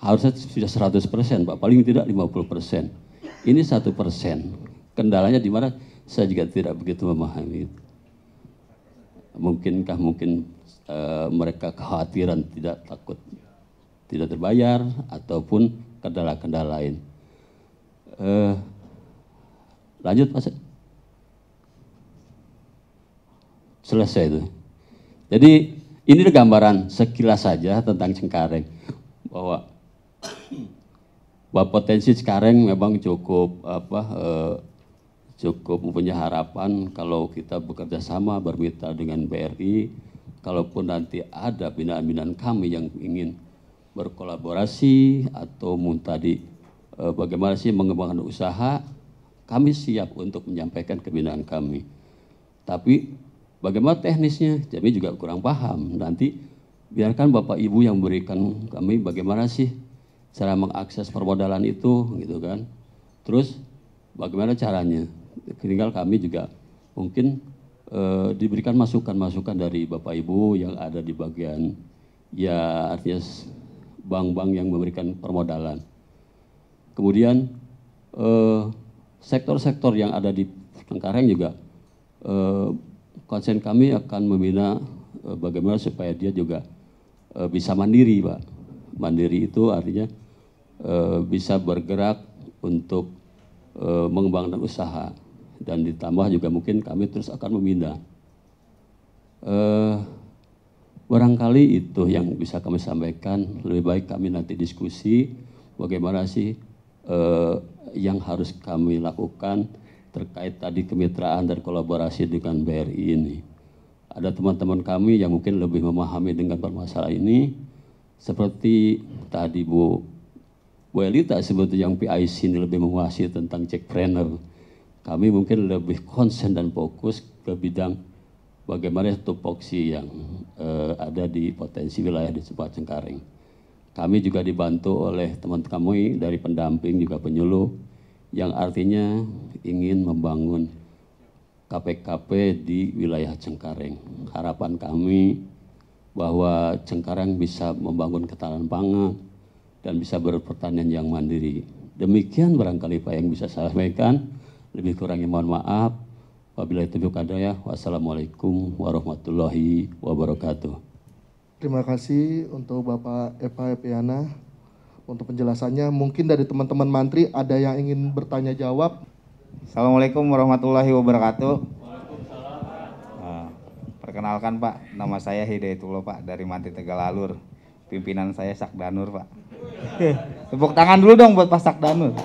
harusnya sudah 100%, Pak, paling tidak 50%. Ini 1%. Kendalanya di mana? Saya juga tidak begitu memahami. Mungkin mereka kekhawatiran tidak takut tidak terbayar ataupun kendala-kendala lain. Lanjut, Pak. Selesai itu. Jadi ini gambaran sekilas saja tentang Cengkareng bahwa potensi Cengkareng memang cukup mempunyai harapan kalau kita bekerja sama bermitra dengan BRI, kalaupun nanti ada binaan-binaan kami yang ingin berkolaborasi atau tadi bagaimana sih mengembangkan usaha, kami siap untuk menyampaikan kebinaan kami. Tapi bagaimana teknisnya, kami juga kurang paham. Nanti biarkan Bapak Ibu yang memberikan kami bagaimana sih cara mengakses permodalan itu, gitu kan. Terus bagaimana caranya? Tinggal kami juga mungkin diberikan masukan-masukan dari Bapak Ibu yang ada di bagian, ya artinya bank-bank yang memberikan permodalan. Kemudian sektor-sektor yang ada di Cengkareng juga konsen kami akan membina bagaimana supaya dia juga bisa mandiri, Pak. Mandiri itu artinya bisa bergerak untuk mengembangkan usaha, dan ditambah juga mungkin kami terus akan membina. Barangkali itu yang bisa kami sampaikan. Lebih baik kami nanti diskusi bagaimana sih yang harus kami lakukan terkait tadi kemitraan dan kolaborasi dengan BRI ini. Ada teman-teman kami yang mungkin lebih memahami dengan permasalahan ini, seperti tadi Bu Elita sebetulnya yang PIC ini lebih menguasai tentang checkpreneur. Kami mungkin lebih konsen dan fokus ke bidang bagaimana tupoksi yang ada di potensi wilayah di sekitar Cengkareng. Kami juga dibantu oleh teman kami dari pendamping juga penyuluh yang artinya ingin membangun KPKP di wilayah Cengkareng. Harapan kami bahwa Cengkareng bisa membangun ketahanan pangan dan bisa berpertanian yang mandiri. Demikian barangkali Pak yang bisa saya sampaikan. Lebih kurangnya mohon maaf. Wabillahi taufiq wal hidayah. Wassalamualaikum warahmatullahi wabarakatuh. Terima kasih untuk Bapak Eva Epiana untuk penjelasannya. Mungkin dari teman-teman mantri ada yang ingin bertanya jawab. Assalamualaikum warahmatullahi wabarakatuh. Perkenalkan Pak, nama saya Hidayatullah Pak dari Mantri Tegalalur. Pimpinan saya Sakdanur Pak. Tepuk tangan dulu dong buat Pak Sakdanur.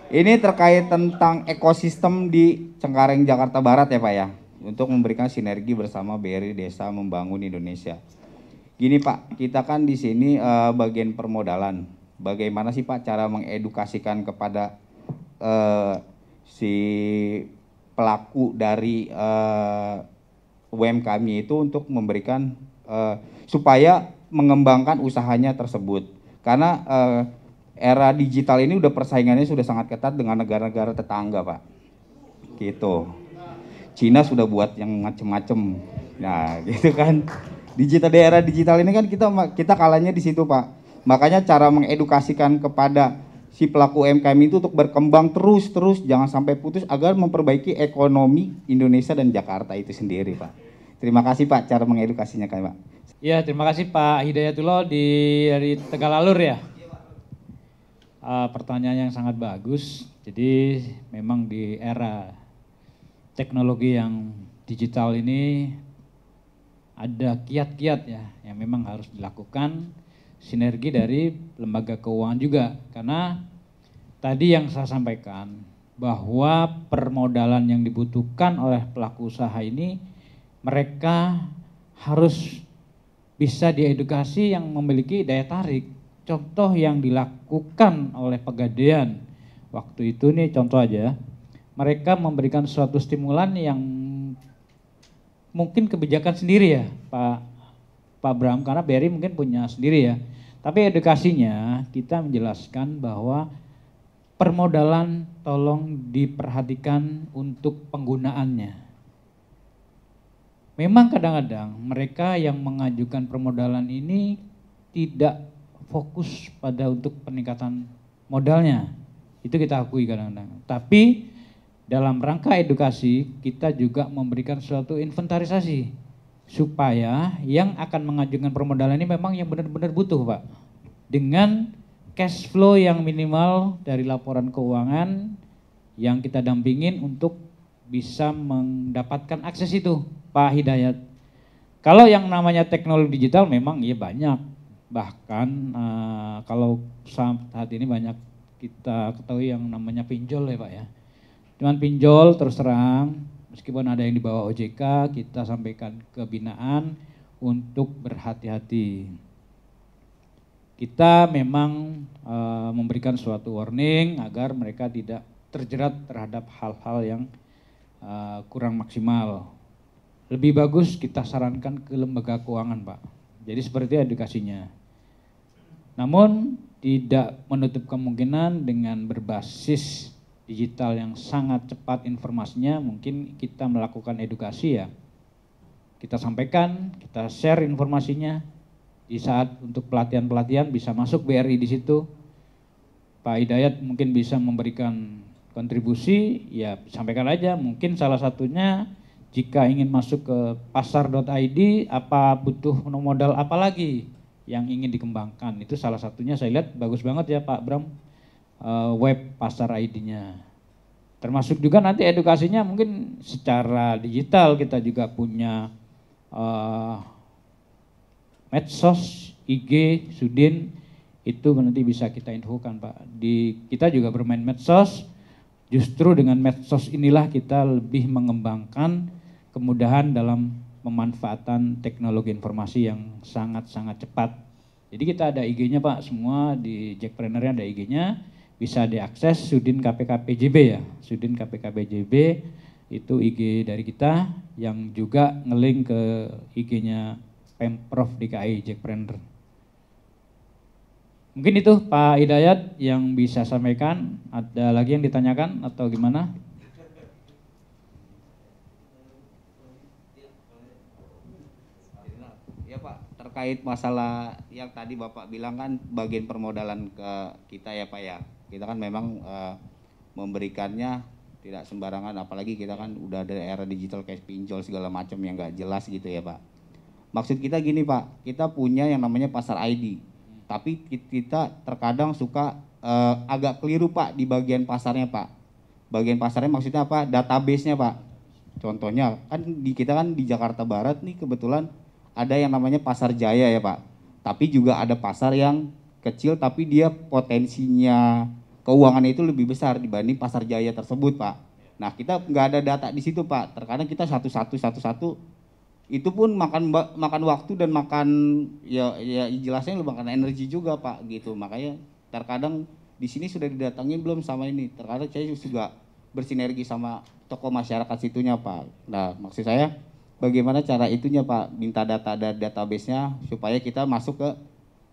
Ini terkait tentang ekosistem di Cengkareng Jakarta Barat ya Pak ya, untuk memberikan sinergi bersama BRI Desa Membangun Indonesia. Gini Pak, kita kan di sini bagian permodalan. Bagaimana sih Pak cara mengedukasikan kepada si pelaku dari UMKM itu untuk memberikan supaya mengembangkan usahanya tersebut. Karena era digital ini udah persaingannya sudah sangat ketat dengan negara-negara tetangga Pak. Gitu. Cina sudah buat yang macem-macem. Nah, gitu kan. Di era digital ini kan kita kalahnya di situ Pak. Makanya cara mengedukasikan kepada si pelaku UMKM itu untuk berkembang terus jangan sampai putus agar memperbaiki ekonomi Indonesia dan Jakarta itu sendiri Pak. Terima kasih Pak cara mengedukasinya kan Pak. Ya, terima kasih Pak Hidayatullah dari Tegalalur ya. Pertanyaan yang sangat bagus. Jadi memang di era teknologi yang digital ini ada kiat-kiat ya yang memang harus dilakukan, sinergi dari lembaga keuangan juga. Karena tadi yang saya sampaikan bahwa permodalan yang dibutuhkan oleh pelaku usaha ini mereka harus bisa diedukasi yang memiliki daya tarik. Contoh yang dilakukan oleh Pegadaian waktu itu nih contoh aja, mereka memberikan suatu stimulan yang mungkin kebijakan sendiri ya Pak Bram, karena BRI mungkin punya sendiri ya. Tapi edukasinya kita menjelaskan bahwa permodalan tolong diperhatikan untuk penggunaannya. Memang kadang-kadang mereka yang mengajukan permodalan ini tidak fokus pada untuk peningkatan modalnya. Itu kita akui kadang-kadang. Tapi dalam rangka edukasi kita juga memberikan suatu inventarisasi supaya yang akan mengajukan permodalan ini memang yang benar-benar butuh Pak. Dengan cash flow yang minimal dari laporan keuangan yang kita dampingin untuk bisa mendapatkan akses itu Pak Hidayat. Kalau yang namanya teknologi digital memang ya banyak. Bahkan kalau saat ini banyak kita ketahui yang namanya pinjol ya Pak ya. Cuman pinjol terus terang, meskipun ada yang di bawah OJK, kita sampaikan ke binaan untuk berhati-hati. Kita memang memberikan suatu warning agar mereka tidak terjerat terhadap hal-hal yang kurang maksimal. Lebih bagus kita sarankan ke lembaga keuangan Pak. Jadi seperti edukasinya. Namun tidak menutup kemungkinan dengan berbasis digital yang sangat cepat informasinya, mungkin kita melakukan edukasi ya. Kita sampaikan, kita share informasinya. Di saat untuk pelatihan-pelatihan bisa masuk BRI di situ. Pak Hidayat mungkin bisa memberikan kontribusi, ya sampaikan aja. Mungkin salah satunya jika ingin masuk ke pasar.id, apa butuh modal apa lagi yang ingin dikembangkan. Itu salah satunya saya lihat bagus banget ya Pak Bram, web pasar ID-nya. Termasuk juga nanti edukasinya mungkin secara digital kita juga punya medsos, IG, Sudin, itu nanti bisa kita infokan Pak. Kita juga bermain medsos, justru dengan medsos inilah kita lebih mengembangkan kemudahan dalam pemanfaatan teknologi informasi yang sangat-sangat cepat. Jadi kita ada IG-nya Pak, semua di Jackpreneur-nya ada IG-nya, bisa diakses Sudin KPKPJB ya. Sudin KPKPJB itu IG dari kita yang juga ngelink ke IG-nya Pemprov DKI Jackpreneur. Mungkin itu Pak Hidayat yang bisa sampaikan. Ada lagi yang ditanyakan atau gimana? Ya Pak, terkait masalah yang tadi Bapak bilang kan bagian permodalan ke kita ya Pak ya. Kita kan memang memberikannya tidak sembarangan, apalagi kita kan udah ada era digital kayak pinjol segala macam yang nggak jelas gitu ya Pak. Maksud kita gini Pak, kita punya yang namanya pasar ID, tapi kita terkadang suka agak keliru Pak di bagian pasarnya Pak. Bagian pasarnya maksudnya apa? Database-nya Pak. Contohnya kan kita kan di Jakarta Barat nih kebetulan ada yang namanya Pasar Jaya ya Pak. Tapi juga ada pasar yang kecil tapi dia potensinya keuangannya itu lebih besar dibanding Pasar Jaya tersebut Pak. Nah kita nggak ada data di situ Pak. Terkadang kita satu-satu itu pun makan waktu dan makan ya jelasnya makan energi juga Pak gitu. Makanya terkadang di sini sudah didatangin belum sama ini. Terkadang saya juga bersinergi sama tokoh masyarakat situnya Pak. Nah maksud saya bagaimana cara itunya Pak, minta data dan database-nya supaya kita masuk ke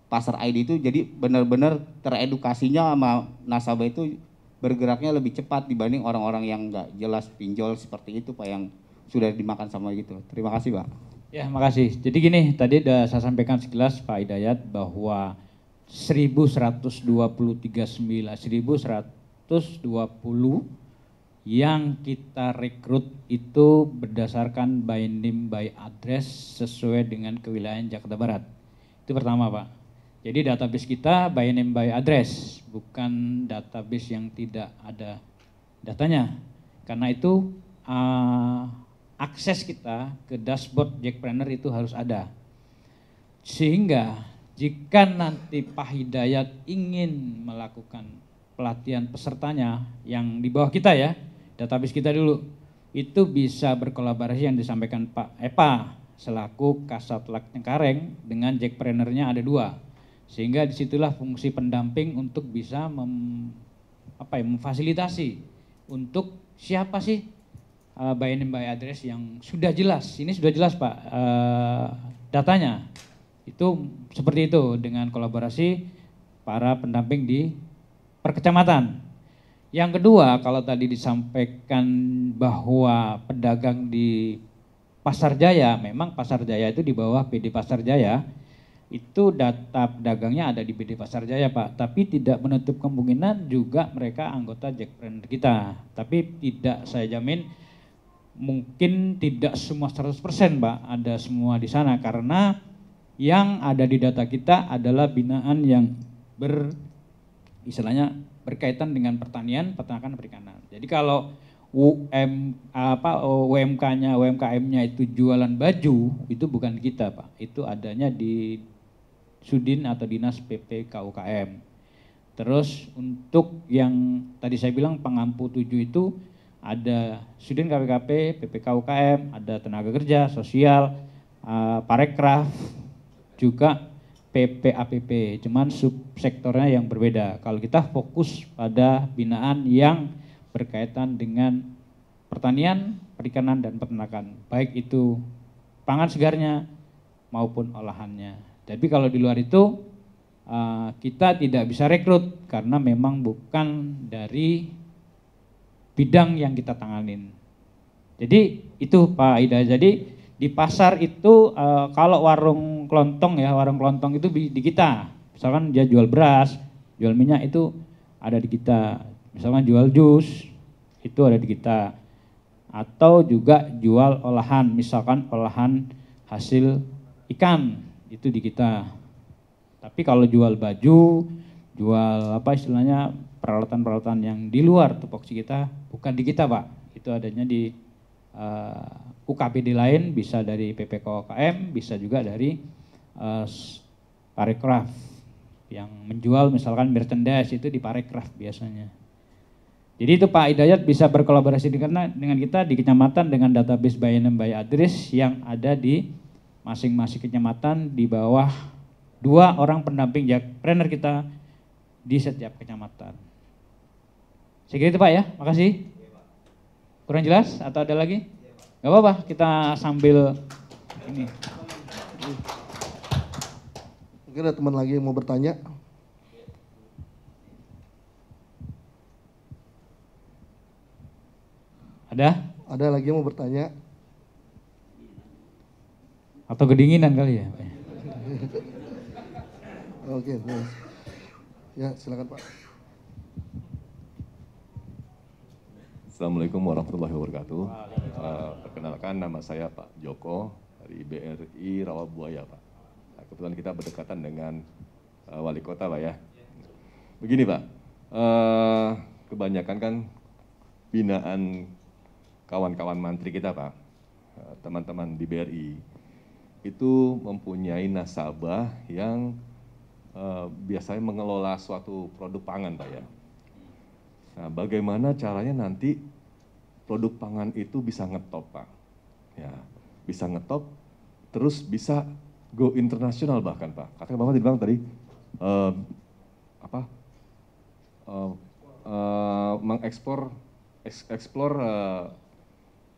pasar ID itu jadi benar-benar teredukasinya sama nasabah itu bergeraknya lebih cepat dibanding orang-orang yang nggak jelas pinjol seperti itu Pak yang sudah dimakan sama gitu. Terima kasih Pak. Ya, makasih. Jadi gini, tadi sudah saya sampaikan sekilas Pak Hidayat bahwa 1120 yang kita rekrut itu berdasarkan by name by address sesuai dengan kewilayahan Jakarta Barat. Itu pertama Pak. Jadi database kita by name by address, bukan database yang tidak ada datanya. Karena itu akses kita ke dashboard Jackpreneur itu harus ada. Sehingga jika nanti Pak Hidayat ingin melakukan pelatihan pesertanya yang di bawah kita ya, database kita dulu, itu bisa berkolaborasi yang disampaikan Pak Epa selaku Kasat Lak Cengkareng dengan Jackpreneur-nya ada 2. Sehingga disitulah fungsi pendamping untuk bisa memfasilitasi untuk siapa sih by name by address yang sudah jelas. Ini sudah jelas Pak datanya. Itu seperti itu dengan kolaborasi para pendamping di perkecamatan. Yang kedua, kalau tadi disampaikan bahwa pedagang di Pasar Jaya, memang Pasar Jaya itu di bawah PD Pasar Jaya, itu data pedagangnya ada di PD Pasar Jaya Pak, tapi tidak menutup kemungkinan juga mereka anggota Jackpreneur kita. Tapi tidak saya jamin, mungkin tidak semua 100% Pak, ada semua di sana karena yang ada di data kita adalah binaan yang istilahnya berkaitan dengan pertanian, peternakan, perikanan. Jadi kalau UMKM-nya itu jualan baju, itu bukan kita Pak, itu adanya di Sudin atau Dinas PP KUKM. Terus untuk yang tadi saya bilang pengampu 7 itu ada Sudin KPKP, PP KUKM, ada tenaga kerja, sosial, Parekraf, juga PPAPP, cuman subsektornya yang berbeda. Kalau kita fokus pada binaan yang berkaitan dengan pertanian, perikanan, dan peternakan, baik itu pangan segarnya maupun olahannya. Tapi kalau di luar itu kita tidak bisa rekrut karena memang bukan dari bidang yang kita tanganin. Jadi itu Pak Ida. Jadi di pasar itu kalau warung kelontong ya, warung kelontong itu di kita. Misalkan dia jual beras, jual minyak itu ada di kita. Misalkan jual jus itu ada di kita. Atau juga jual olahan, misalkan olahan hasil ikan itu di kita. Tapi kalau jual baju, jual apa istilahnya peralatan-peralatan yang di luar tupoksi kita, bukan di kita Pak. Itu adanya di UKPD lain, bisa dari PPKUKM, bisa juga dari Parekraf yang menjual misalkan merchandise itu di Parekraf biasanya. Jadi itu Pak Hidayat bisa berkolaborasi dengan kita di kecamatan dengan database by name by address yang ada di masing-masing kecamatan di bawah 2 orang pendamping Jackpreneur kita di setiap kecamatan. Segitu itu Pak ya, makasih. Kurang jelas atau ada lagi? Gak apa-apa, kita sambil ini. Mungkin ada teman lagi yang mau bertanya. Ada? Ada lagi yang mau bertanya? Atau kedinginan kali ya? Oke, nice. Ya silakan Pak. Assalamualaikum warahmatullahi wabarakatuh. Perkenalkan nama saya Pak Joko dari BRI Rawabuaya Pak. Nah, kebetulan kita berdekatan dengan wali kota Pak ya. Begini Pak, kebanyakan kan binaan kawan-kawan mantri kita Pak, teman-teman di BRI, itu mempunyai nasabah yang biasanya mengelola suatu produk pangan Pak ya. Nah, bagaimana caranya nanti produk pangan itu bisa ngetop Pak? Ya, bisa ngetop, terus bisa go internasional bahkan Pak. Kata Bapak bilang tadi, mengeksplor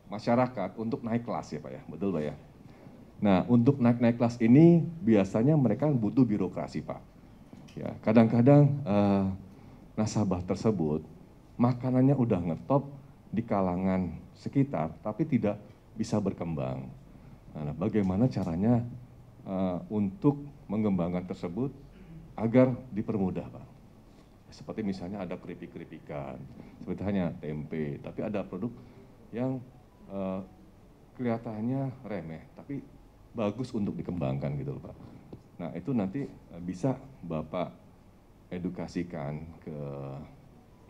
masyarakat untuk naik kelas ya Pak ya, betul Pak ya. Nah, untuk naik kelas ini biasanya mereka butuh birokrasi Pak. Ya, kadang-kadang nasabah tersebut makanannya udah ngetop di kalangan sekitar, tapi tidak bisa berkembang. Nah, bagaimana caranya untuk mengembangkan tersebut agar dipermudah Pak? Seperti misalnya ada keripik-keripikan, seperti hanya tempe, tapi ada produk yang kelihatannya remeh, tapi bagus untuk dikembangkan gitu loh Pak. Nah itu nanti bisa Bapak edukasikan ke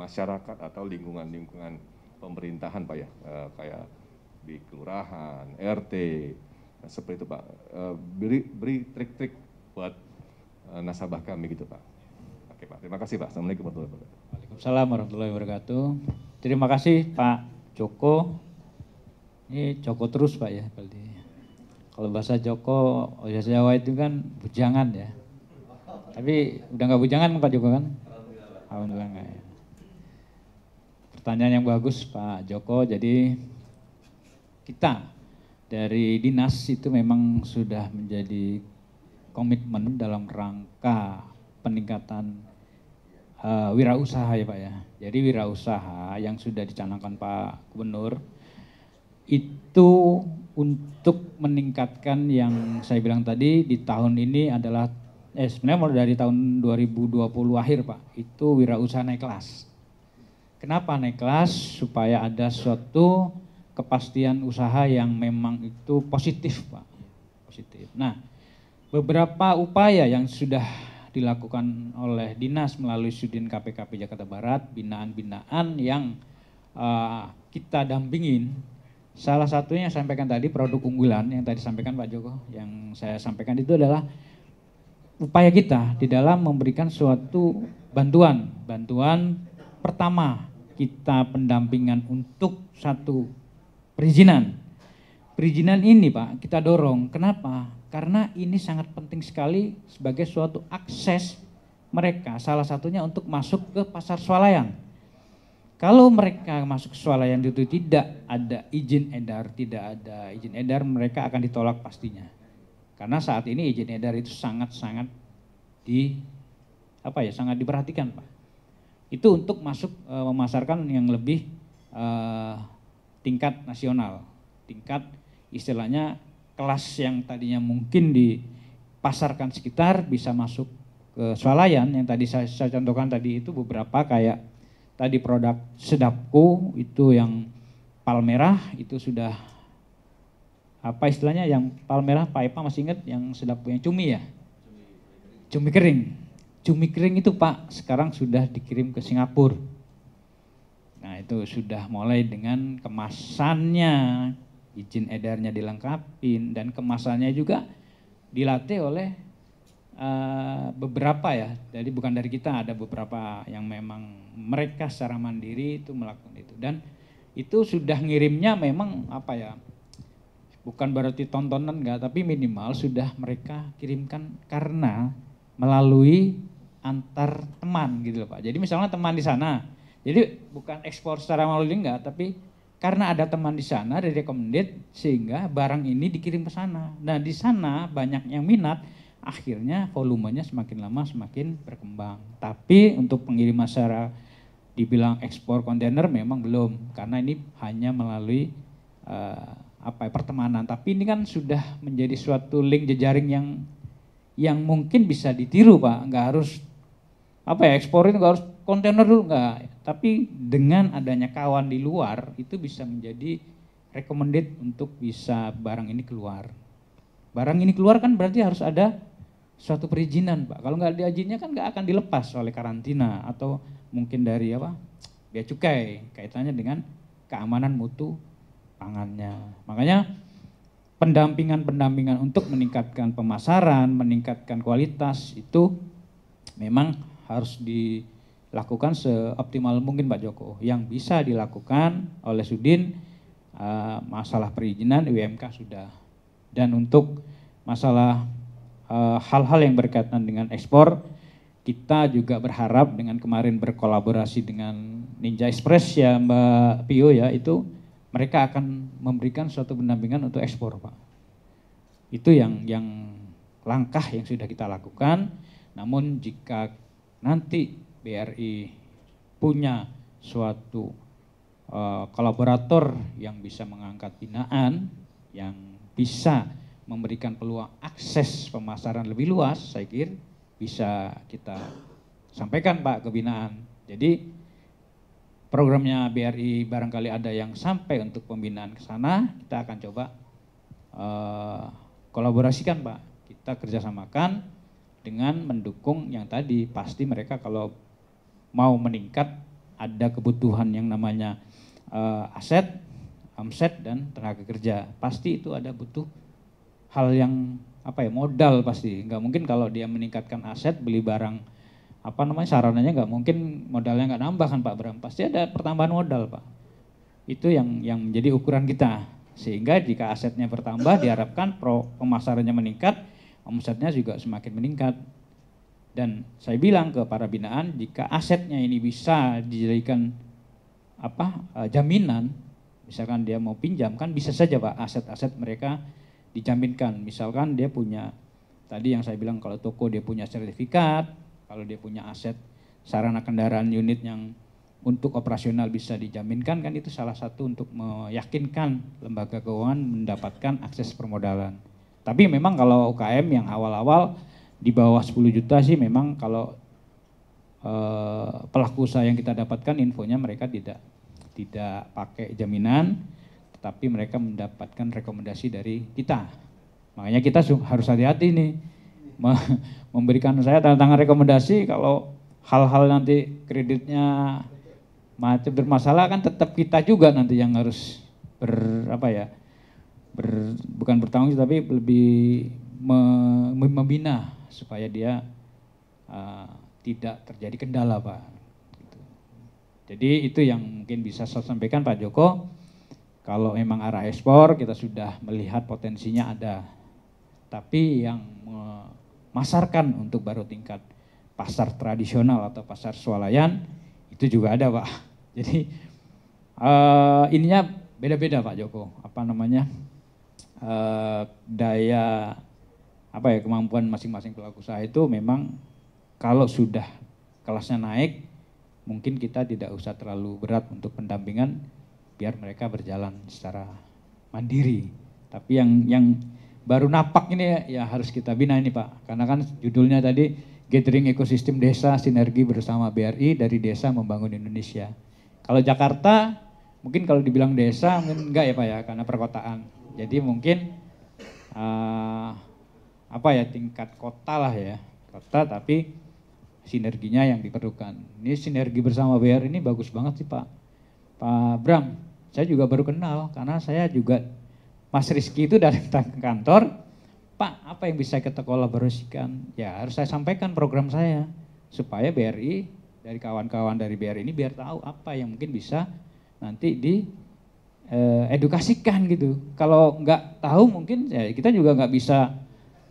masyarakat atau lingkungan-lingkungan pemerintahan Pak ya, kayak di kelurahan, RT, nah, seperti itu Pak. Beri trik-trik buat nasabah kami gitu Pak. Oke Pak, terima kasih Pak. Assalamualaikum warahmatullahi wabarakatuh. Waalaikumsalam warahmatullahi wabarakatuh. Terima kasih Pak Joko. Ini Joko terus Pak ya. Kalau bahasa Joko, bahasa Jawa itu kan bujangan ya. Tapi udah nggak bujangan Pak Joko kan? Alhamdulillah nggak ya. Pertanyaan yang bagus Pak Joko. Jadi kita dari dinas itu memang sudah menjadi komitmen dalam rangka peningkatan wirausaha ya Pak ya. Jadi wirausaha yang sudah dicanangkan Pak Gubernur itu untuk meningkatkan yang saya bilang tadi di tahun ini adalah sebenarnya mulai dari tahun 2020 akhir Pak, itu wirausaha naik kelas. Kenapa naik kelas? Supaya ada suatu kepastian usaha yang memang itu positif Pak. Positif. Nah, beberapa upaya yang sudah dilakukan oleh dinas melalui Sudin KPKP Jakarta Barat, binaan-binaan yang kita dampingin. Salah satunya yang saya sampaikan tadi, produk unggulan yang tadi sampaikan Pak Joko, yang saya sampaikan itu adalah upaya kita di dalam memberikan suatu bantuan. Bantuan pertama, kita pendampingan untuk satu perizinan. Perizinan ini Pak, kita dorong. Kenapa? Karena ini sangat penting sekali sebagai suatu akses mereka, salah satunya untuk masuk ke pasar swalayan. Kalau mereka masuk ke swalayan itu tidak ada izin edar, mereka akan ditolak pastinya. Karena saat ini izin edar itu sangat-sangat sangat diperhatikan Pak. Itu untuk masuk memasarkan yang lebih tingkat nasional, tingkat istilahnya kelas yang tadinya mungkin dipasarkan sekitar bisa masuk ke swalayan. Yang tadi saya contohkan tadi itu beberapa kayak tadi produk Sedapku itu yang palmerah itu sudah apa istilahnya yang palmerah Pak Epa masih ingat yang Sedapku yang cumi ya? Cumi kering. Cumi kering itu Pak sekarang sudah dikirim ke Singapura. Nah itu sudah mulai dengan kemasannya, izin edarnya dilengkapin dan kemasannya juga dilatih oleh beberapa ya, jadi bukan dari kita, ada beberapa yang memang mereka secara mandiri itu melakukan itu dan itu sudah ngirimnya memang bukan berarti tontonan enggak, tapi minimal sudah mereka kirimkan karena melalui antar teman gitu loh Pak. Jadi misalnya teman di sana, jadi bukan ekspor secara melalui enggak, tapi karena ada teman di sana direkomendasi sehingga barang ini dikirim ke sana. Nah di sana banyak yang minat. Akhirnya volumenya semakin lama semakin berkembang. Tapi untuk pengiriman secara dibilang ekspor kontainer memang belum, karena ini hanya melalui pertemanan. Tapi ini kan sudah menjadi suatu link jejaring yang mungkin bisa ditiru Pak. Nggak harus ekspor itu nggak harus kontainer dulu nggak. Tapi dengan adanya kawan di luar itu bisa menjadi recommended untuk bisa barang ini keluar. Barang ini keluar kan berarti harus ada suatu perizinan Pak. Kalau nggak diizinnya kan nggak akan dilepas oleh karantina atau mungkin dari bea cukai kaitannya dengan keamanan mutu pangannya. Makanya pendampingan untuk meningkatkan pemasaran, meningkatkan kualitas itu memang harus dilakukan seoptimal mungkin Pak Joko. Yang bisa dilakukan oleh Sudin, masalah perizinan UMK sudah. Dan untuk masalah hal-hal yang berkaitan dengan ekspor, kita juga berharap dengan kemarin berkolaborasi dengan Ninja Express ya Mbak Pio ya, itu mereka akan memberikan suatu pendampingan untuk ekspor Pak. Itu yang langkah yang sudah kita lakukan. Namun jika nanti BRI punya suatu kolaborator yang bisa mengangkat binaan, yang bisa memberikan peluang akses pemasaran lebih luas, saya kira bisa kita sampaikan Pak ke binaan. Jadi programnya BRI barangkali ada yang sampai untuk pembinaan ke sana, kita akan coba kolaborasikan Pak. Kita kerjasamakan dengan mendukung yang tadi. Pasti mereka kalau mau meningkat ada kebutuhan yang namanya aset, omset dan tenaga kerja. Pasti itu ada butuh hal yang modal pasti. Nggak mungkin kalau dia meningkatkan aset, beli barang sarananya nggak mungkin modalnya nggak nambah kan Pak Bram. Pasti ada pertambahan modal Pak. Itu yang menjadi ukuran kita. Sehingga jika asetnya bertambah diharapkan pemasarannya meningkat, omsetnya juga semakin meningkat. Dan saya bilang ke para binaan, jika asetnya ini bisa dijadikan jaminan, misalkan dia mau pinjam kan bisa saja Pak aset-aset mereka dijaminkan. Misalkan dia punya, tadi yang saya bilang kalau toko dia punya sertifikat, kalau dia punya aset sarana kendaraan unit yang untuk operasional bisa dijaminkan, kan itu salah satu untuk meyakinkan lembaga keuangan mendapatkan akses permodalan. Tapi memang kalau UKM yang awal-awal di bawah 10 juta sih memang kalau pelaku usaha yang kita dapatkan infonya mereka tidak pakai jaminan, tetapi mereka mendapatkan rekomendasi dari kita. Makanya kita harus hati-hati nih memberikan saya tanda tangan rekomendasi. Kalau hal-hal nanti kreditnya macam bermasalah kan tetap kita juga nanti yang harus bukan bertanggung jawab tapi lebih membina supaya dia tidak terjadi kendala Pak. Gitu. Jadi itu yang mungkin bisa saya sampaikan Pak Joko. Kalau memang arah ekspor kita sudah melihat potensinya ada, tapi yang memasarkan untuk baru tingkat pasar tradisional atau pasar swalayan itu juga ada Pak. Jadi ininya beda-beda Pak Joko, daya kemampuan masing-masing pelaku usaha itu memang kalau sudah kelasnya naik mungkin kita tidak usah terlalu berat untuk pendampingan biar mereka berjalan secara mandiri. Tapi yang baru napak ini ya harus kita bina ini Pak, karena kan judulnya tadi Gathering Ekosistem Desa Sinergi Bersama BRI dari Desa Membangun Indonesia. Kalau Jakarta mungkin kalau dibilang desa mungkin enggak ya Pak ya, karena perkotaan. Jadi mungkin tingkat kota lah ya, kota tapi sinerginya yang diperlukan. Ini sinergi bersama BRI ini bagus banget sih Pak Bram. Saya juga baru kenal karena saya juga Mas Rizky itu dari kantor, Pak apa yang bisa kita kolaborasikan? Ya harus saya sampaikan program saya supaya BRI dari kawan-kawan dari BRI ini biar tahu apa yang mungkin bisa nanti edukasikan gitu. Kalau nggak tahu mungkin ya kita juga nggak bisa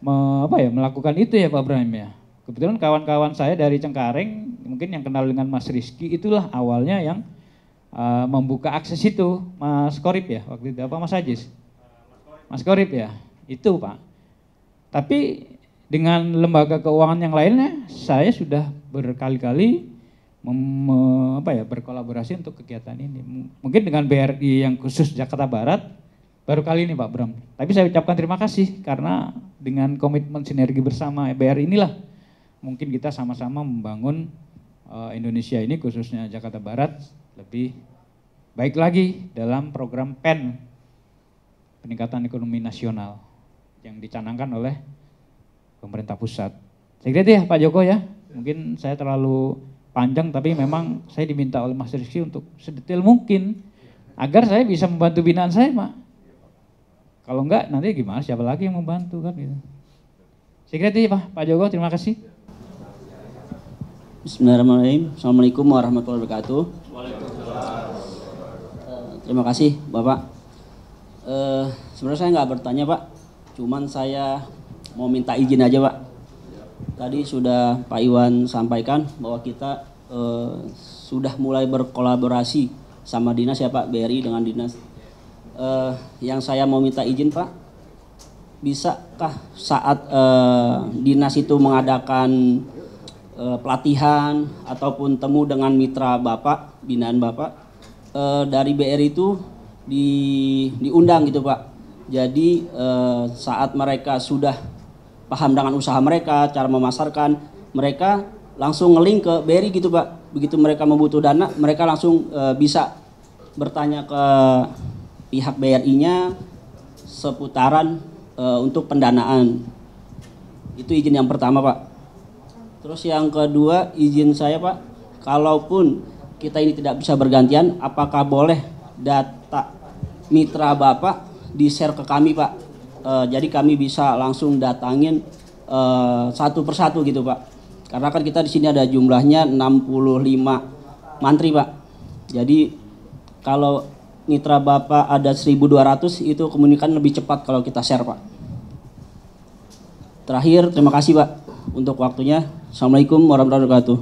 melakukan itu ya Pak Bram ya. Kebetulan kawan-kawan saya dari Cengkareng mungkin yang kenal dengan Mas Rizky itulah awalnya yang membuka akses itu, Mas Korip ya waktu itu Mas Ajis? Mas Korip ya, itu Pak. Tapi dengan lembaga keuangan yang lainnya saya sudah berkali-kali berkolaborasi untuk kegiatan ini. Mungkin dengan BRI yang khusus Jakarta Barat baru kali ini Pak Bram. Tapi saya ucapkan terima kasih karena dengan komitmen sinergi bersama BRI inilah mungkin kita sama-sama membangun Indonesia ini khususnya Jakarta Barat lebih baik lagi dalam program PEN, peningkatan ekonomi nasional yang dicanangkan oleh pemerintah pusat. Saya kira itu ya Pak Joko ya, mungkin saya terlalu panjang tapi memang saya diminta oleh Mas Rizky untuk sedetail mungkin agar saya bisa membantu binaan saya, Pak. Kalau enggak nanti gimana, siapa lagi yang membantu kan gitu. Saya kira itu ya, Pak Joko, terima kasih. Bismillahirrahmanirrahim. Assalamualaikum warahmatullahi wabarakatuh. Terima kasih Bapak. Sebenarnya saya nggak bertanya Pak, cuman saya mau minta izin aja Pak. Tadi sudah Pak Iwan sampaikan bahwa kita sudah mulai berkolaborasi sama dinas ya Pak, BRI dengan dinas. Yang saya mau minta izin Pak, bisakah saat dinas itu mengadakan pelatihan ataupun temu dengan mitra Bapak, binaan Bapak, dari BRI itu diundang gitu Pak. Jadi saat mereka sudah paham dengan usaha mereka, cara memasarkan, mereka langsung ngelink ke BRI gitu Pak. Begitu mereka membutuh dana, mereka langsung bisa bertanya ke pihak BRI-nya seputaran untuk pendanaan. Itu izin yang pertama Pak. Terus yang kedua, izin saya Pak, kalaupun kita ini tidak bisa bergantian, apakah boleh data mitra Bapak di-share ke kami Pak? Jadi kami bisa langsung datangin satu persatu gitu Pak. Karena kan kita di sini ada jumlahnya 65 mantri Pak. Jadi kalau mitra Bapak ada 1.200, itu kemungkinan lebih cepat kalau kita share Pak. Terakhir, terima kasih Pak untuk waktunya. Assalamualaikum warahmatullahi wabarakatuh.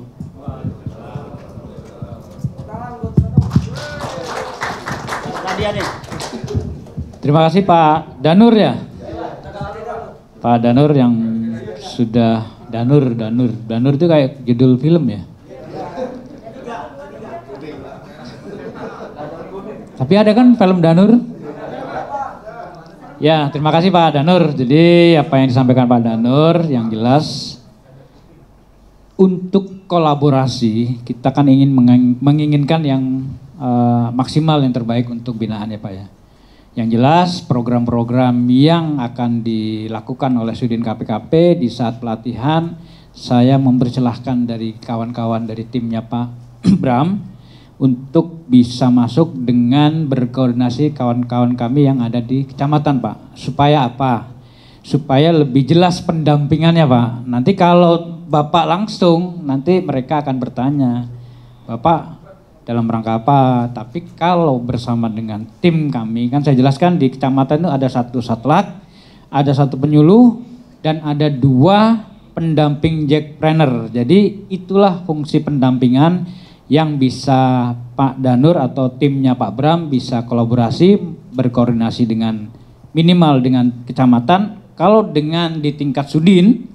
Terima kasih Pak Danur ya. Pak Danur yang sudah Danur itu kayak judul film ya. Tapi ada kan film Danur? Ya, terima kasih Pak Danur. Jadi apa yang disampaikan Pak Danur yang jelas, untuk kolaborasi kita kan ingin menginginkan yang maksimal, yang terbaik untuk binaan ya Pak ya. Yang jelas program-program yang akan dilakukan oleh Sudin KPKP di saat pelatihan, saya mempersilahkan dari kawan-kawan dari timnya Pak Bram untuk bisa masuk dengan berkoordinasi kawan-kawan kami yang ada di kecamatan Pak. Supaya apa? Supaya lebih jelas pendampingannya Pak. Nanti kalau Bapak langsung, nanti mereka akan bertanya, Bapak dalam rangka apa? Tapi kalau bersama dengan tim kami, kan saya jelaskan di kecamatan itu ada 1 satlak, ada 1 penyuluh, dan ada 2 pendamping jackpreneur. Jadi itulah fungsi pendampingan yang bisa Pak Danur atau timnya Pak Bram bisa kolaborasi, berkoordinasi dengan minimal dengan kecamatan. Kalau dengan di tingkat Sudin,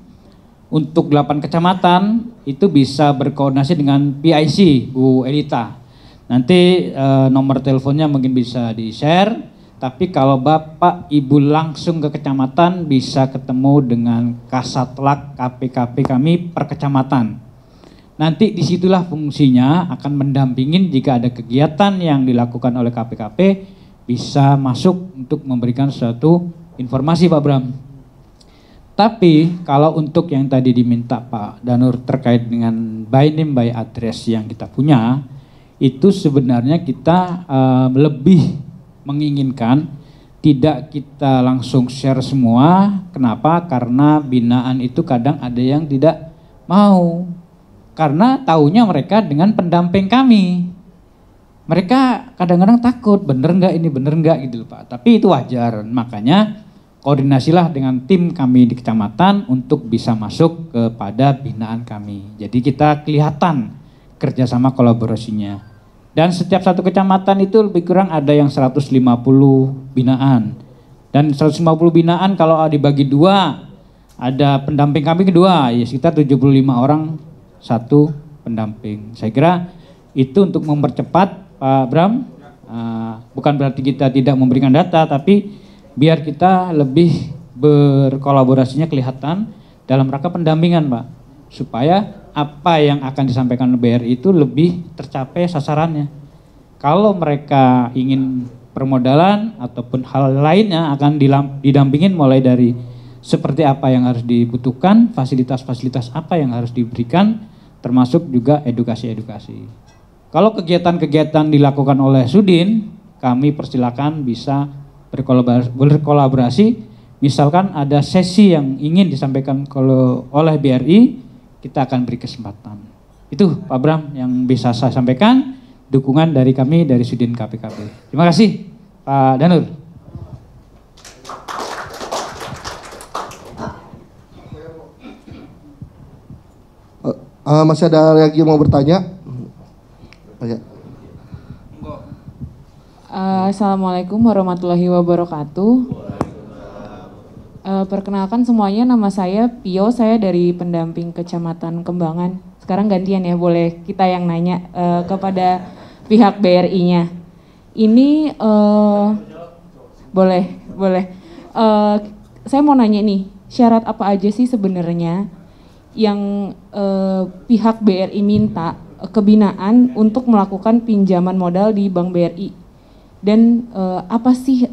untuk 8 kecamatan itu bisa berkoordinasi dengan PIC, Bu Elita. Nanti nomor teleponnya mungkin bisa di-share, tapi kalau Bapak Ibu langsung ke kecamatan bisa ketemu dengan Kasatlak KPKP kami per kecamatan. Nanti disitulah fungsinya akan mendampingin jika ada kegiatan yang dilakukan oleh KPKP, bisa masuk untuk memberikan suatu informasi Pak Bram. Tapi kalau untuk yang tadi diminta Pak Danur terkait dengan by name by address yang kita punya, itu sebenarnya kita lebih menginginkan tidak kita langsung share semua. Kenapa? Karena binaan itu kadang ada yang tidak mau. Karena taunya mereka dengan pendamping kami. Mereka kadang-kadang takut, bener nggak ini, bener nggak gitu Pak. Tapi itu wajar, makanya koordinasilah dengan tim kami di kecamatan untuk bisa masuk kepada binaan kami. Jadi kita kelihatan kerjasama kolaborasinya. Dan setiap satu kecamatan itu lebih kurang ada yang 150 binaan. Dan 150 binaan kalau dibagi 2, ada pendamping kami kedua, ya sekitar 75 orang 1 pendamping. Saya kira itu untuk mempercepat Pak Bram, bukan berarti kita tidak memberikan data, tapi biar kita lebih berkolaborasinya kelihatan dalam rangka pendampingan Pak. Supaya apa yang akan disampaikan BRI itu lebih tercapai sasarannya. Kalau mereka ingin permodalan ataupun hal lainnya akan didampingin mulai dari seperti apa yang harus dibutuhkan, fasilitas-fasilitas apa yang harus diberikan, termasuk juga edukasi-edukasi. Kalau kegiatan-kegiatan dilakukan oleh Sudin, kami persilakan bisa berkolaborasi. Misalkan ada sesi yang ingin disampaikan oleh BRI, kita akan beri kesempatan. Itu Pak Bram yang bisa saya sampaikan, dukungan dari kami dari Sudin KPKP. Terima kasih Pak Danur. Masih ada lagi yang mau bertanya? Assalamualaikum warahmatullahi wabarakatuh. Perkenalkan semuanya, nama saya Pio, saya dari pendamping Kecamatan Kembangan. Sekarang gantian ya, boleh kita yang nanya kepada pihak BRI-nya. Ini boleh. Saya mau nanya nih, syarat apa aja sih sebenarnya yang pihak BRI minta ke binaan untuk melakukan pinjaman modal di Bank BRI? Dan apa sih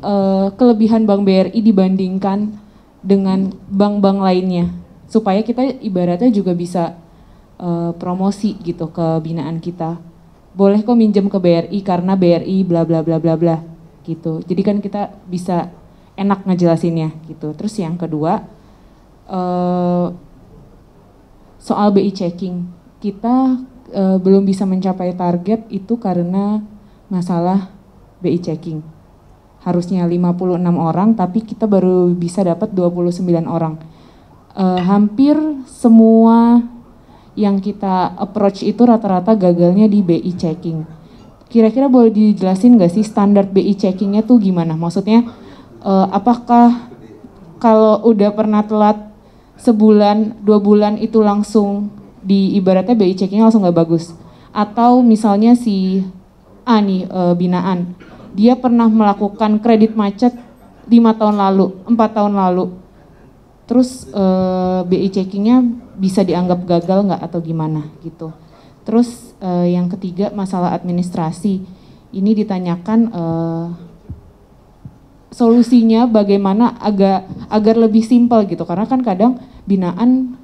kelebihan Bank BRI dibandingkan dengan bank-bank lainnya, supaya kita ibaratnya juga bisa promosi gitu ke binaan kita. Boleh kok minjem ke BRI karena BRI bla bla bla bla bla gitu. Jadi kan kita bisa enak ngejelasinnya gitu. Terus yang kedua, soal BI checking, kita belum bisa mencapai target itu karena masalah BI checking. Harusnya 56 orang, tapi kita baru bisa dapat 29 orang. Hampir semua yang kita approach itu rata-rata gagalnya di BI checking. Kira-kira boleh dijelasin nggak sih standar BI checkingnya tuh gimana? Maksudnya apakah kalau udah pernah telat sebulan, 2 bulan itu langsung ibaratnya BI checkingnya langsung nggak bagus? Atau misalnya si A nih binaan, dia pernah melakukan kredit macet 5 tahun lalu, 4 tahun lalu. Terus BI checkingnya bisa dianggap gagal nggak atau gimana gitu. Terus yang ketiga masalah administrasi. Ini ditanyakan solusinya bagaimana agar lebih simpel gitu. Karena kan kadang binaan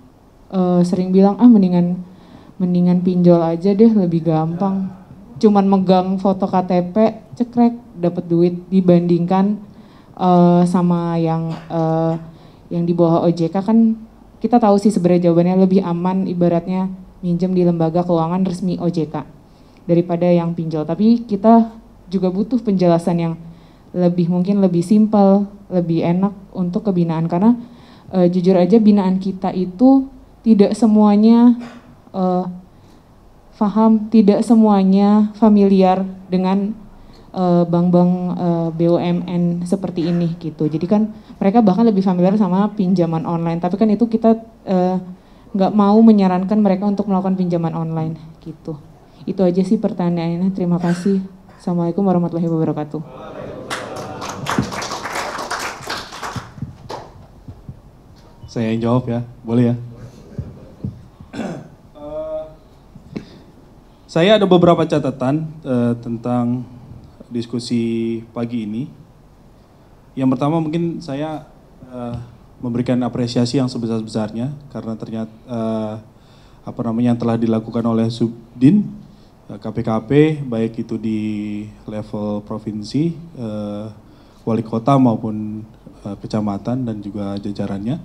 sering bilang mendingan pinjol aja deh, lebih gampang. Cuman megang foto KTP, cekrek, dapat duit, dibandingkan sama yang di bawah OJK. Kan kita tahu sih sebenarnya jawabannya lebih aman ibaratnya minjem di lembaga keuangan resmi OJK daripada yang pinjol. Tapi kita juga butuh penjelasan yang mungkin lebih simpel, lebih enak untuk kebinaan. Karena jujur aja binaan kita itu tidak semuanya paham, tidak semuanya familiar dengan bank-bank BUMN seperti ini gitu. Jadi kan mereka bahkan lebih familiar sama pinjaman online. Tapi kan itu kita nggak mau menyarankan mereka untuk melakukan pinjaman online gitu. Itu aja sih pertanyaannya. Terima kasih. Assalamualaikum warahmatullahi wabarakatuh. Saya yang jawab ya, boleh ya? Saya ada beberapa catatan tentang diskusi pagi ini. Yang pertama mungkin saya memberikan apresiasi yang sebesar-besarnya karena ternyata yang telah dilakukan oleh Subdin KPKP baik itu di level provinsi, wali kota maupun kecamatan dan juga jajarannya.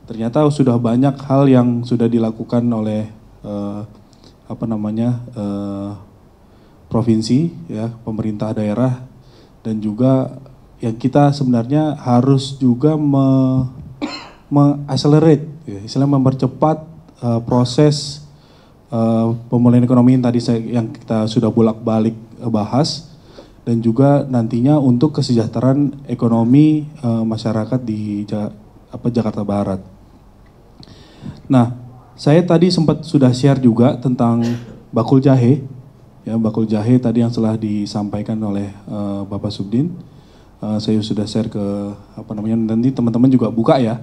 Ternyata sudah banyak hal yang sudah dilakukan oleh provinsi, ya, pemerintah daerah, dan juga yang kita sebenarnya harus juga mengaccelerate, ya, istilahnya mempercepat proses pemulihan ekonomi yang tadi yang kita sudah bolak-balik bahas, dan juga nantinya untuk kesejahteraan ekonomi masyarakat di Jakarta Barat. Nah, saya tadi sudah share juga tentang bakul jahe, ya, bakul jahe tadi yang telah disampaikan oleh Bapak Subdin. Saya sudah share ke nanti teman-teman juga buka ya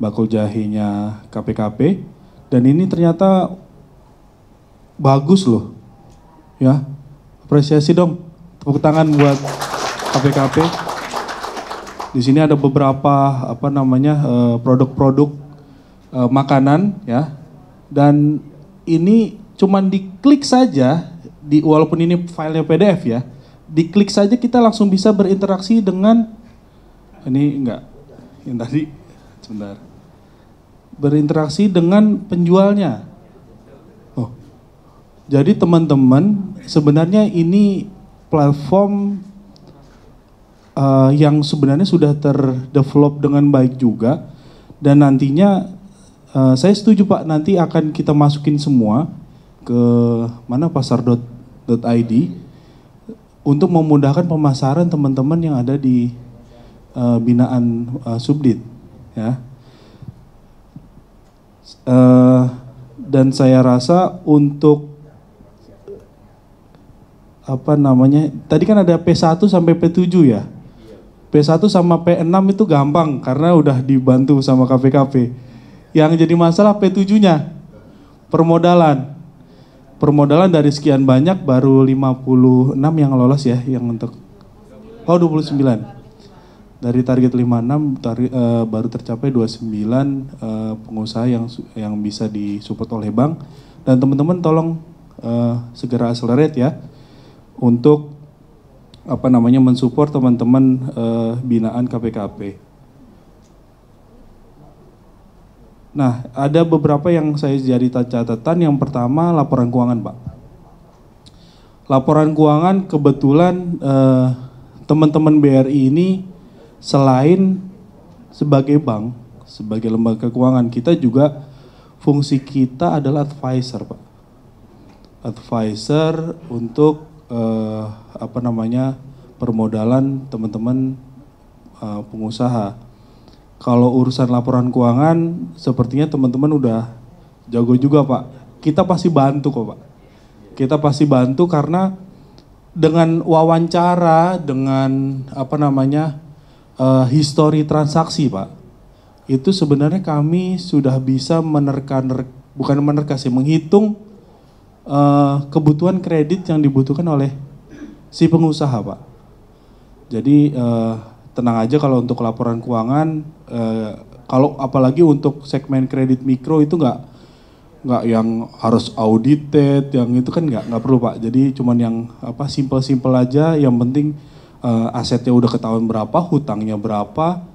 bakul jahenya KPKP, dan ini ternyata bagus loh, ya, apresiasi dong, tepuk tangan buat KPKP. Di sini ada beberapa produk-produk makanan, ya. Dan ini cuman diklik saja, walaupun ini filenya PDF ya, diklik saja kita langsung bisa berinteraksi dengan, ini enggak, yang tadi, sebentar, berinteraksi dengan penjualnya. Oh, jadi teman-teman sebenarnya ini platform yang sebenarnya sudah terdevelop dengan baik juga, dan nantinya saya setuju Pak, nanti akan kita masukin semua ke mana pasar.id untuk memudahkan pemasaran teman-teman yang ada di binaan Subdit, ya. Dan saya rasa untuk apa namanya, tadi kan ada P1 sampai P7 ya. P1 sama P6 itu gampang karena udah dibantu sama KPKP. Yang jadi masalah P7-nya, permodalan. Permodalan dari sekian banyak baru 56 yang lolos ya, yang untuk 29. Dari target 56 baru tercapai 29 pengusaha yang bisa disupport oleh bank, dan teman-teman tolong segera accelerate ya untuk apa namanya mensupport teman-teman binaan KPKP. Nah, ada beberapa yang saya jadi catatan. Yang pertama, laporan keuangan, Pak. Laporan keuangan kebetulan teman-teman BRI ini selain sebagai bank, sebagai lembaga keuangan, kita juga fungsi kita adalah advisor, Pak. Advisor untuk apa namanya permodalan teman-teman pengusaha. Kalau urusan laporan keuangan sepertinya teman-teman udah jago juga Pak. Kita pasti bantu kok Pak. Kita pasti bantu karena dengan wawancara, dengan apa namanya histori transaksi Pak, itu sebenarnya kami sudah bisa menghitung kebutuhan kredit yang dibutuhkan oleh si pengusaha Pak. Jadi tenang aja kalau untuk laporan keuangan, kalau apalagi untuk segmen kredit mikro itu nggak yang harus audited, yang itu kan nggak perlu Pak. Jadi cuman yang apa simple aja, yang penting asetnya udah ketahuan berapa, hutangnya berapa,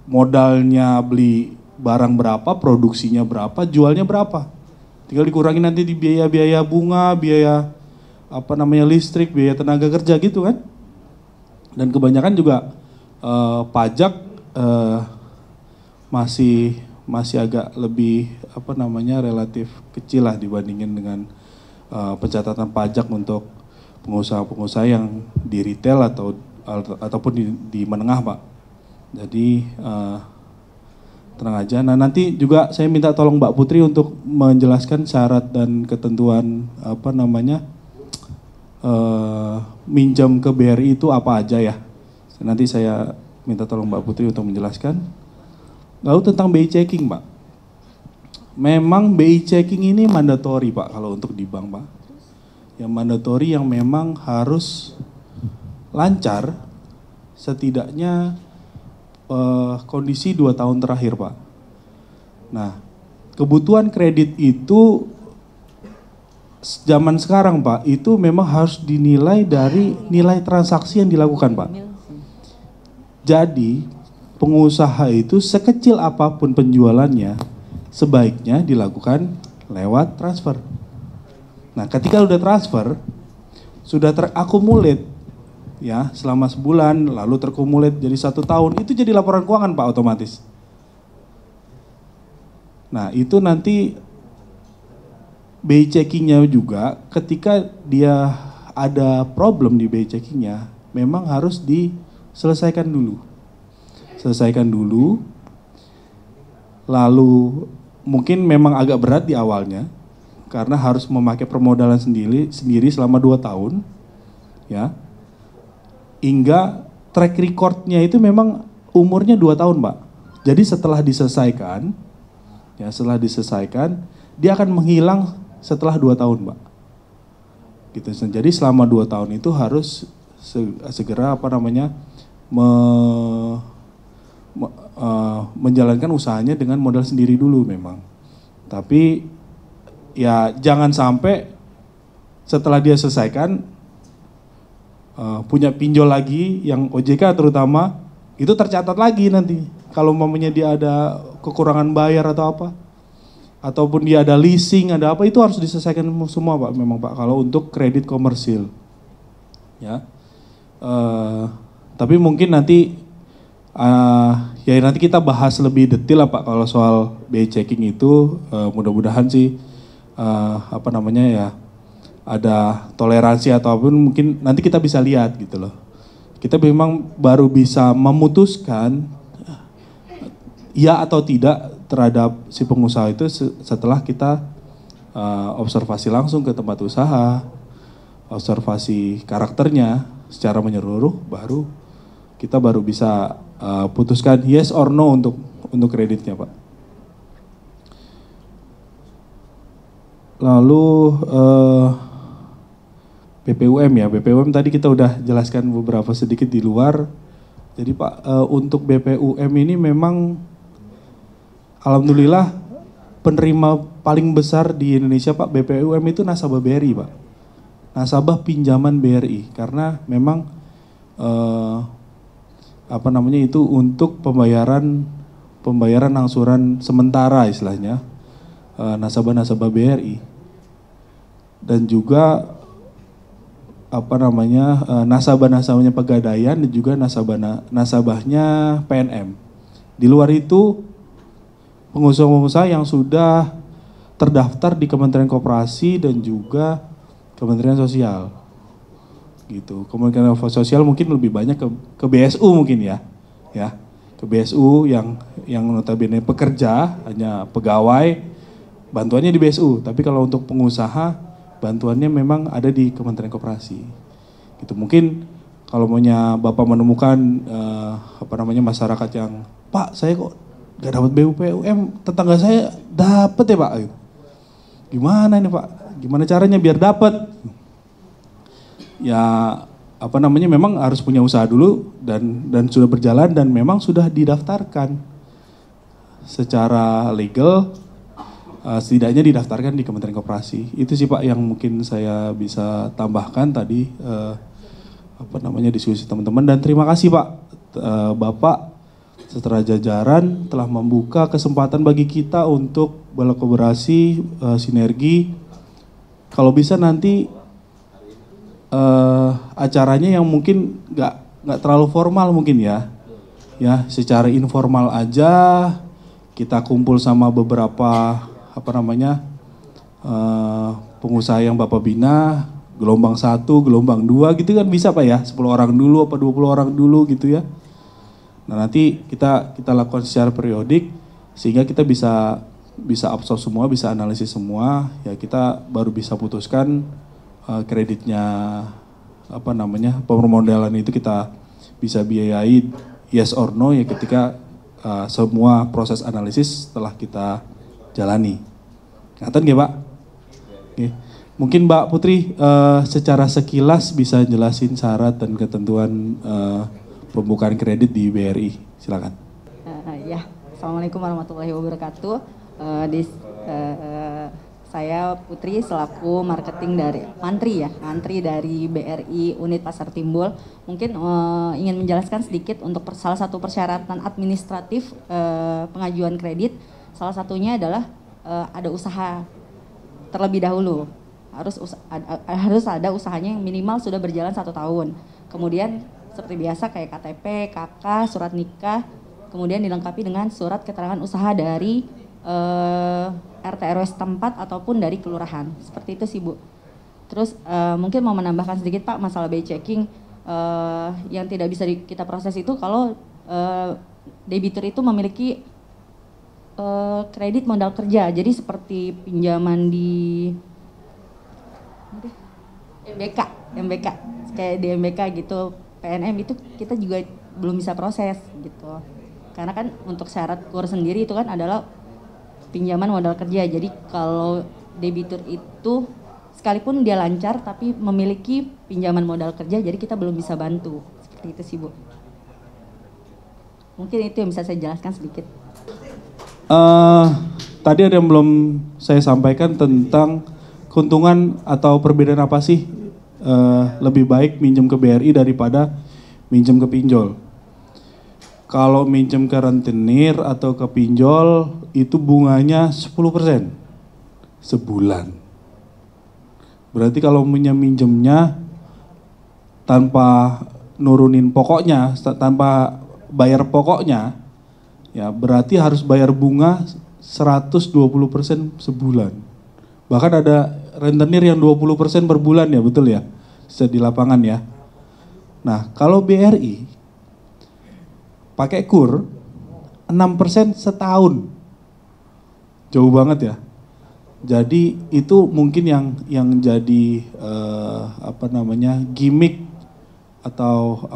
modalnya beli barang berapa, produksinya berapa, jualnya berapa. Tinggal dikurangi nanti di biaya bunga, biaya apa namanya listrik, biaya tenaga kerja gitu kan. Dan kebanyakan juga pajak masih agak lebih apa namanya relatif kecil lah dibandingin dengan pencatatan pajak untuk pengusaha-pengusaha yang di retail ataupun di menengah Pak. Jadi tenang aja. Nah nanti juga saya minta tolong Mbak Putri untuk menjelaskan syarat dan ketentuan apa namanya minjam ke BRI itu apa aja ya. Nanti saya minta tolong Mbak Putri untuk menjelaskan. Lalu tentang BI checking Pak. Memang BI checking ini mandatori Pak kalau untuk di bank Pak. Yang mandatori yang memang harus lancar setidaknya kondisi 2 tahun terakhir Pak. Nah, kebutuhan kredit itu zaman sekarang Pak, itu memang harus dinilai dari nilai transaksi yang dilakukan Pak. Jadi, pengusaha itu sekecil apapun penjualannya, sebaiknya dilakukan lewat transfer. Nah, ketika udah transfer, sudah terakumulate ya selama sebulan, lalu terkumulat jadi 1 tahun, itu jadi laporan keuangan Pak otomatis. Nah itu nanti BI checkingnya juga ketika dia ada problem di BI checkingnya memang harus diselesaikan dulu. Lalu mungkin memang agak berat di awalnya karena harus memakai permodalan sendiri selama 2 tahun ya. Hingga track recordnya itu memang umurnya 2 tahun Pak. Jadi setelah diselesaikan, dia akan menghilang setelah 2 tahun Pak. Gitu. Jadi selama 2 tahun itu harus segera apa namanya menjalankan usahanya dengan modal sendiri dulu memang. Tapi ya jangan sampai setelah dia selesaikan punya pinjol lagi yang OJK terutama, itu tercatat lagi nanti. Kalau umpamanya dia ada kekurangan bayar atau apa, ataupun dia ada leasing, ada apa, itu harus diselesaikan semua Pak, memang Pak, kalau untuk kredit komersil. Ya, tapi mungkin nanti ya nanti kita bahas lebih detail lah Pak kalau soal BI checking itu. Mudah-mudahan sih apa namanya ya, ada toleransi atau apapun, mungkin nanti kita bisa lihat gitu loh. Kita memang baru bisa memutuskan ya atau tidak terhadap si pengusaha itu setelah kita observasi langsung ke tempat usaha, observasi karakternya secara menyeluruh, baru kita baru bisa putuskan yes or no untuk kreditnya Pak. Lalu BPUM ya, BPUM tadi kita udah jelaskan beberapa sedikit di luar. Jadi Pak, untuk BPUM ini memang alhamdulillah penerima paling besar di Indonesia Pak, BPUM itu nasabah BRI Pak. Nasabah pinjaman BRI, karena memang apa namanya itu untuk pembayaran angsuran sementara istilahnya nasabah-nasabah BRI. Dan juga apa namanya nasabah-nasabahnya Pegadaian dan juga nasabahnya PNM. Di luar itu pengusaha-pengusaha yang sudah terdaftar di Kementerian Koperasi dan juga Kementerian Sosial. Gitu. Kementerian Sosial mungkin lebih banyak ke BSU mungkin ya. Ya. Ke BSU yang notabene pekerja, hanya pegawai, bantuannya di BSU. Tapi kalau untuk pengusaha, bantuannya memang ada di Kementerian Koperasi. Gitu. Mungkin kalau maunya Bapak menemukan apa namanya masyarakat yang, Pak saya kok gak dapat BPUM, tetangga saya dapat ya Pak. Gimana ini Pak? Gimana caranya biar dapat? Ya apa namanya memang harus punya usaha dulu dan sudah berjalan dan memang sudah didaftarkan secara legal. Setidaknya didaftarkan di Kementerian Koperasi. Itu sih Pak yang mungkin saya bisa tambahkan tadi apa namanya diskusi teman-teman, dan terima kasih Pak Bapak setelah jajaran telah membuka kesempatan bagi kita untuk berkolaborasi sinergi. Kalau bisa nanti acaranya yang mungkin nggak terlalu formal mungkin ya, secara informal aja kita kumpul sama beberapa apa namanya pengusaha yang Bapak bina, gelombang 1, gelombang 2 gitu kan bisa Pak ya, 10 orang dulu apa 20 orang dulu gitu ya. Nah nanti kita lakukan secara periodik sehingga kita bisa absorb semua, bisa analisis semua, ya kita baru bisa putuskan kreditnya apa namanya pemodelan itu kita bisa biayai yes or no ya ketika semua proses analisis telah kita jalani. Ngaten nggih Pak? Oke. Mungkin Mbak Putri secara sekilas bisa jelasin syarat dan ketentuan pembukaan kredit di BRI. Silakan. Ya, Assalamualaikum warahmatullahi wabarakatuh. Saya Putri selaku marketing dari mantri dari BRI Unit Pasar Timbul. Mungkin ingin menjelaskan sedikit untuk salah satu persyaratan administratif pengajuan kredit. Salah satunya adalah ada usaha terlebih dahulu. Harus ada usahanya yang minimal sudah berjalan 1 tahun. Kemudian seperti biasa kayak KTP, KK, surat nikah, kemudian dilengkapi dengan surat keterangan usaha dari RT RW setempat ataupun dari kelurahan. Seperti itu sih Bu. Terus mungkin mau menambahkan sedikit Pak masalah BI checking yang tidak bisa kita proses itu kalau debitur itu memiliki kredit modal kerja. Jadi seperti pinjaman di MBK kayak di MBK gitu, PNM itu kita juga belum bisa proses gitu. Karena kan untuk syarat KUR sendiri itu kan adalah pinjaman modal kerja. Jadi kalau debitur itu sekalipun dia lancar tapi memiliki pinjaman modal kerja, jadi kita belum bisa bantu. Seperti itu sih Bu. Mungkin itu yang bisa saya jelaskan sedikit. Tadi ada yang belum saya sampaikan tentang keuntungan atau perbedaan apa sih lebih baik minjem ke BRI daripada minjem ke pinjol. Kalau minjem ke rentenir atau ke pinjol itu bunganya 10% sebulan. Berarti kalau minjemnya tanpa nurunin pokoknya, tanpa bayar pokoknya, ya berarti harus bayar bunga 120% sebulan. Bahkan ada rentenir yang 20% per bulan ya, betul ya? Di lapangan ya. Nah, kalau BRI pakai KUR 6% setahun. Jauh banget ya. Jadi itu mungkin yang jadi gimmick atau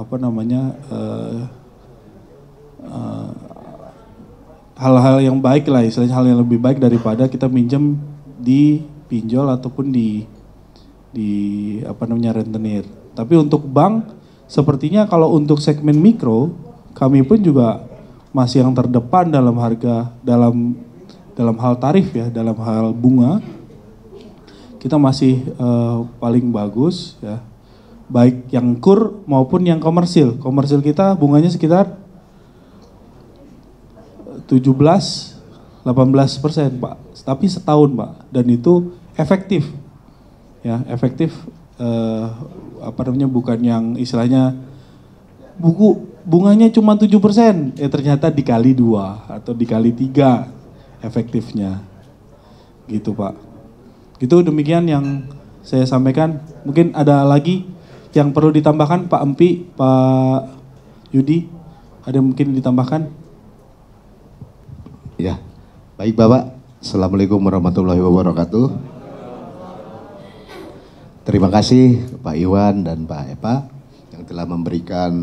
hal-hal yang baik lah, istilahnya hal yang lebih baik daripada kita minjem di pinjol ataupun di rentenir. Tapi untuk bank sepertinya kalau untuk segmen mikro kami pun juga masih yang terdepan dalam harga, dalam hal tarif ya, dalam hal bunga kita masih paling bagus ya, baik yang KUR maupun yang komersil. Komersil kita bunganya sekitar 17-18% Pak, tapi setahun Pak, dan itu efektif ya, efektif bukan yang istilahnya bunganya cuma 7%, ternyata dikali 2 atau dikali 3 efektifnya gitu Pak. Gitu, demikian yang saya sampaikan. Mungkin ada lagi yang perlu ditambahkan Pak Empi, Pak Yudi, ada mungkin ditambahkan? Ya, baik Bapak. Assalamualaikum warahmatullahi wabarakatuh. Terima kasih Pak Iwan dan Pak Epa yang telah memberikan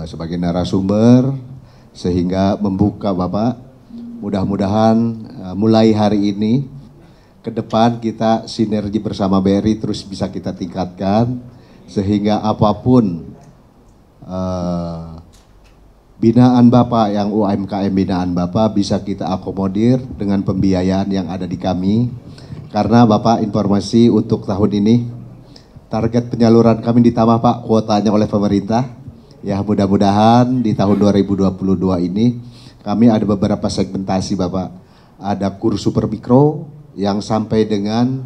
sebagai narasumber sehingga membuka Bapak. Mudah-mudahan mulai hari ini ke depan kita sinergi bersama BRI terus bisa kita tingkatkan sehingga apapun binaan Bapak yang UMKM binaan Bapak bisa kita akomodir dengan pembiayaan yang ada di kami. Karena Bapak informasi untuk tahun ini target penyaluran kami ditambah Pak kuotanya oleh pemerintah. Ya mudah-mudahan di tahun 2022 ini kami ada beberapa segmentasi Bapak. Ada KUR super mikro yang sampai dengan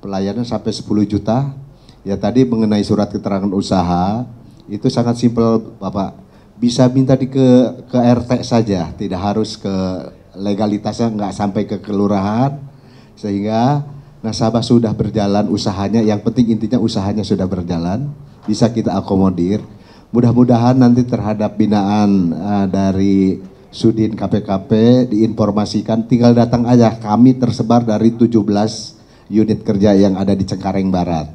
pelayanan sampai 10 juta. Ya tadi mengenai surat keterangan usaha itu sangat simpel Bapak. Bisa minta ke RT saja, tidak harus ke legalitasnya, nggak sampai ke kelurahan, sehingga nasabah sudah berjalan usahanya, yang penting intinya usahanya sudah berjalan, bisa kita akomodir. Mudah-mudahan nanti terhadap binaan dari Sudin KPKP diinformasikan, tinggal datang aja, kami tersebar dari 17 unit kerja yang ada di Cengkareng Barat.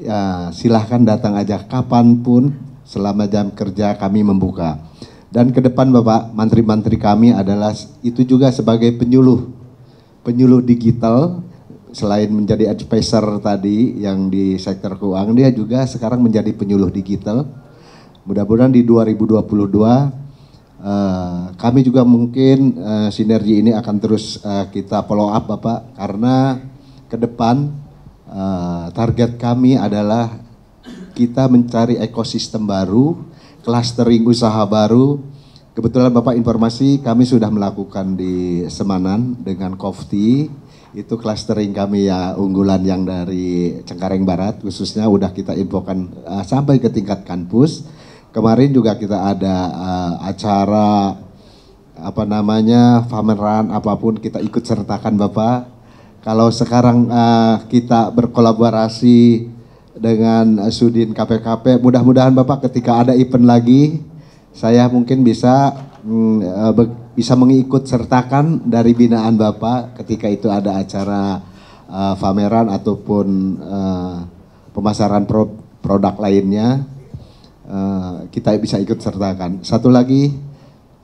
Ya, silahkan datang aja kapanpun. Selama jam kerja kami membuka. Dan ke depan Bapak, mantri-mantri kami adalah itu juga sebagai penyuluh digital. Selain menjadi advisor tadi yang di sektor keuangan, dia juga sekarang menjadi penyuluh digital. Mudah-mudahan di 2022 kami juga mungkin sinergi ini akan terus kita follow up Bapak. Karena ke depan target kami adalah kita mencari ekosistem baru, clustering usaha baru. Kebetulan Bapak informasi kami sudah melakukan di Semanan dengan Kofti. Itu clustering kami ya unggulan yang dari Cengkareng Barat khususnya udah kita infokan sampai ke tingkat kampus. Kemarin juga kita ada acara pameran apapun kita ikut sertakan Bapak. Kalau sekarang kita berkolaborasi dengan Sudin KPKP, mudah-mudahan Bapak ketika ada event lagi, saya mungkin bisa mengikut sertakan dari binaan Bapak ketika itu ada acara pameran ataupun pemasaran produk lainnya, kita bisa ikut sertakan. Satu lagi,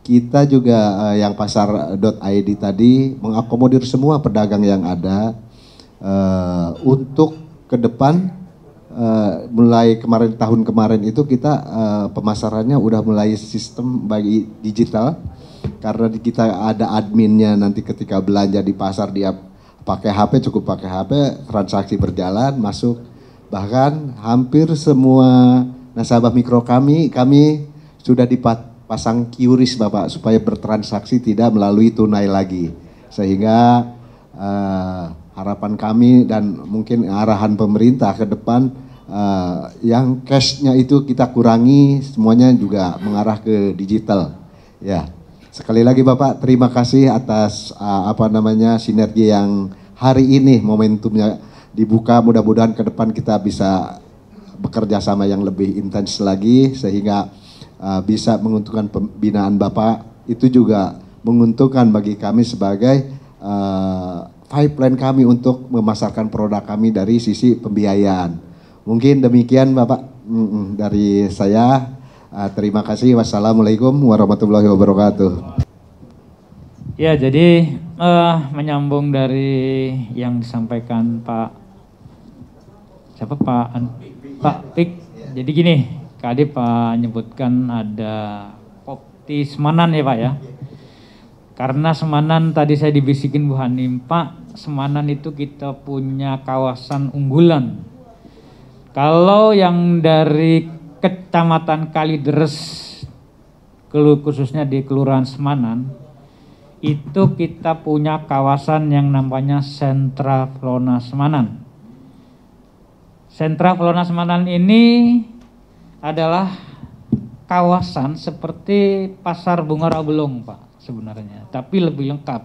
kita juga yang pasar.id tadi mengakomodir semua pedagang yang ada untuk ke depan. Mulai tahun kemarin itu kita pemasarannya udah mulai sistem bagi digital karena kita ada adminnya nanti ketika belanja di pasar dia pakai HP, cukup pakai HP, transaksi berjalan, masuk. Bahkan hampir semua nasabah mikro kami sudah dipasang QRIS Bapak, supaya bertransaksi tidak melalui tunai lagi. Sehingga harapan kami dan mungkin arahan pemerintah ke depan, yang cashnya itu kita kurangi, semuanya juga mengarah ke digital. Ya, sekali lagi Bapak, terima kasih atas sinergi yang hari ini momentumnya dibuka. Mudah-mudahan ke depan kita bisa bekerja sama yang lebih intens lagi, sehingga bisa menguntungkan pembinaan Bapak. Itu juga menguntungkan bagi kami sebagai pipeline kami untuk memasarkan produk kami dari sisi pembiayaan. Mungkin demikian Bapak dari saya. Terima kasih. Wassalamualaikum warahmatullahi wabarakatuh. Ya, jadi menyambung dari yang disampaikan Pak Pik. Jadi gini, tadi Pak nyebutkan ada Kopti Semanan ya Pak ya. Karena Semanan tadi saya dibisikin Bu Hanim, Pak, Semanan itu kita punya kawasan unggulan. Kalau yang dari Kecamatan Kalideres, khususnya di Kelurahan Semanan, itu kita punya kawasan yang namanya Sentra Flona Semanan. Sentra Flona Semanan ini adalah kawasan seperti Pasar Bunga Rawabelong Pak sebenarnya, tapi lebih lengkap.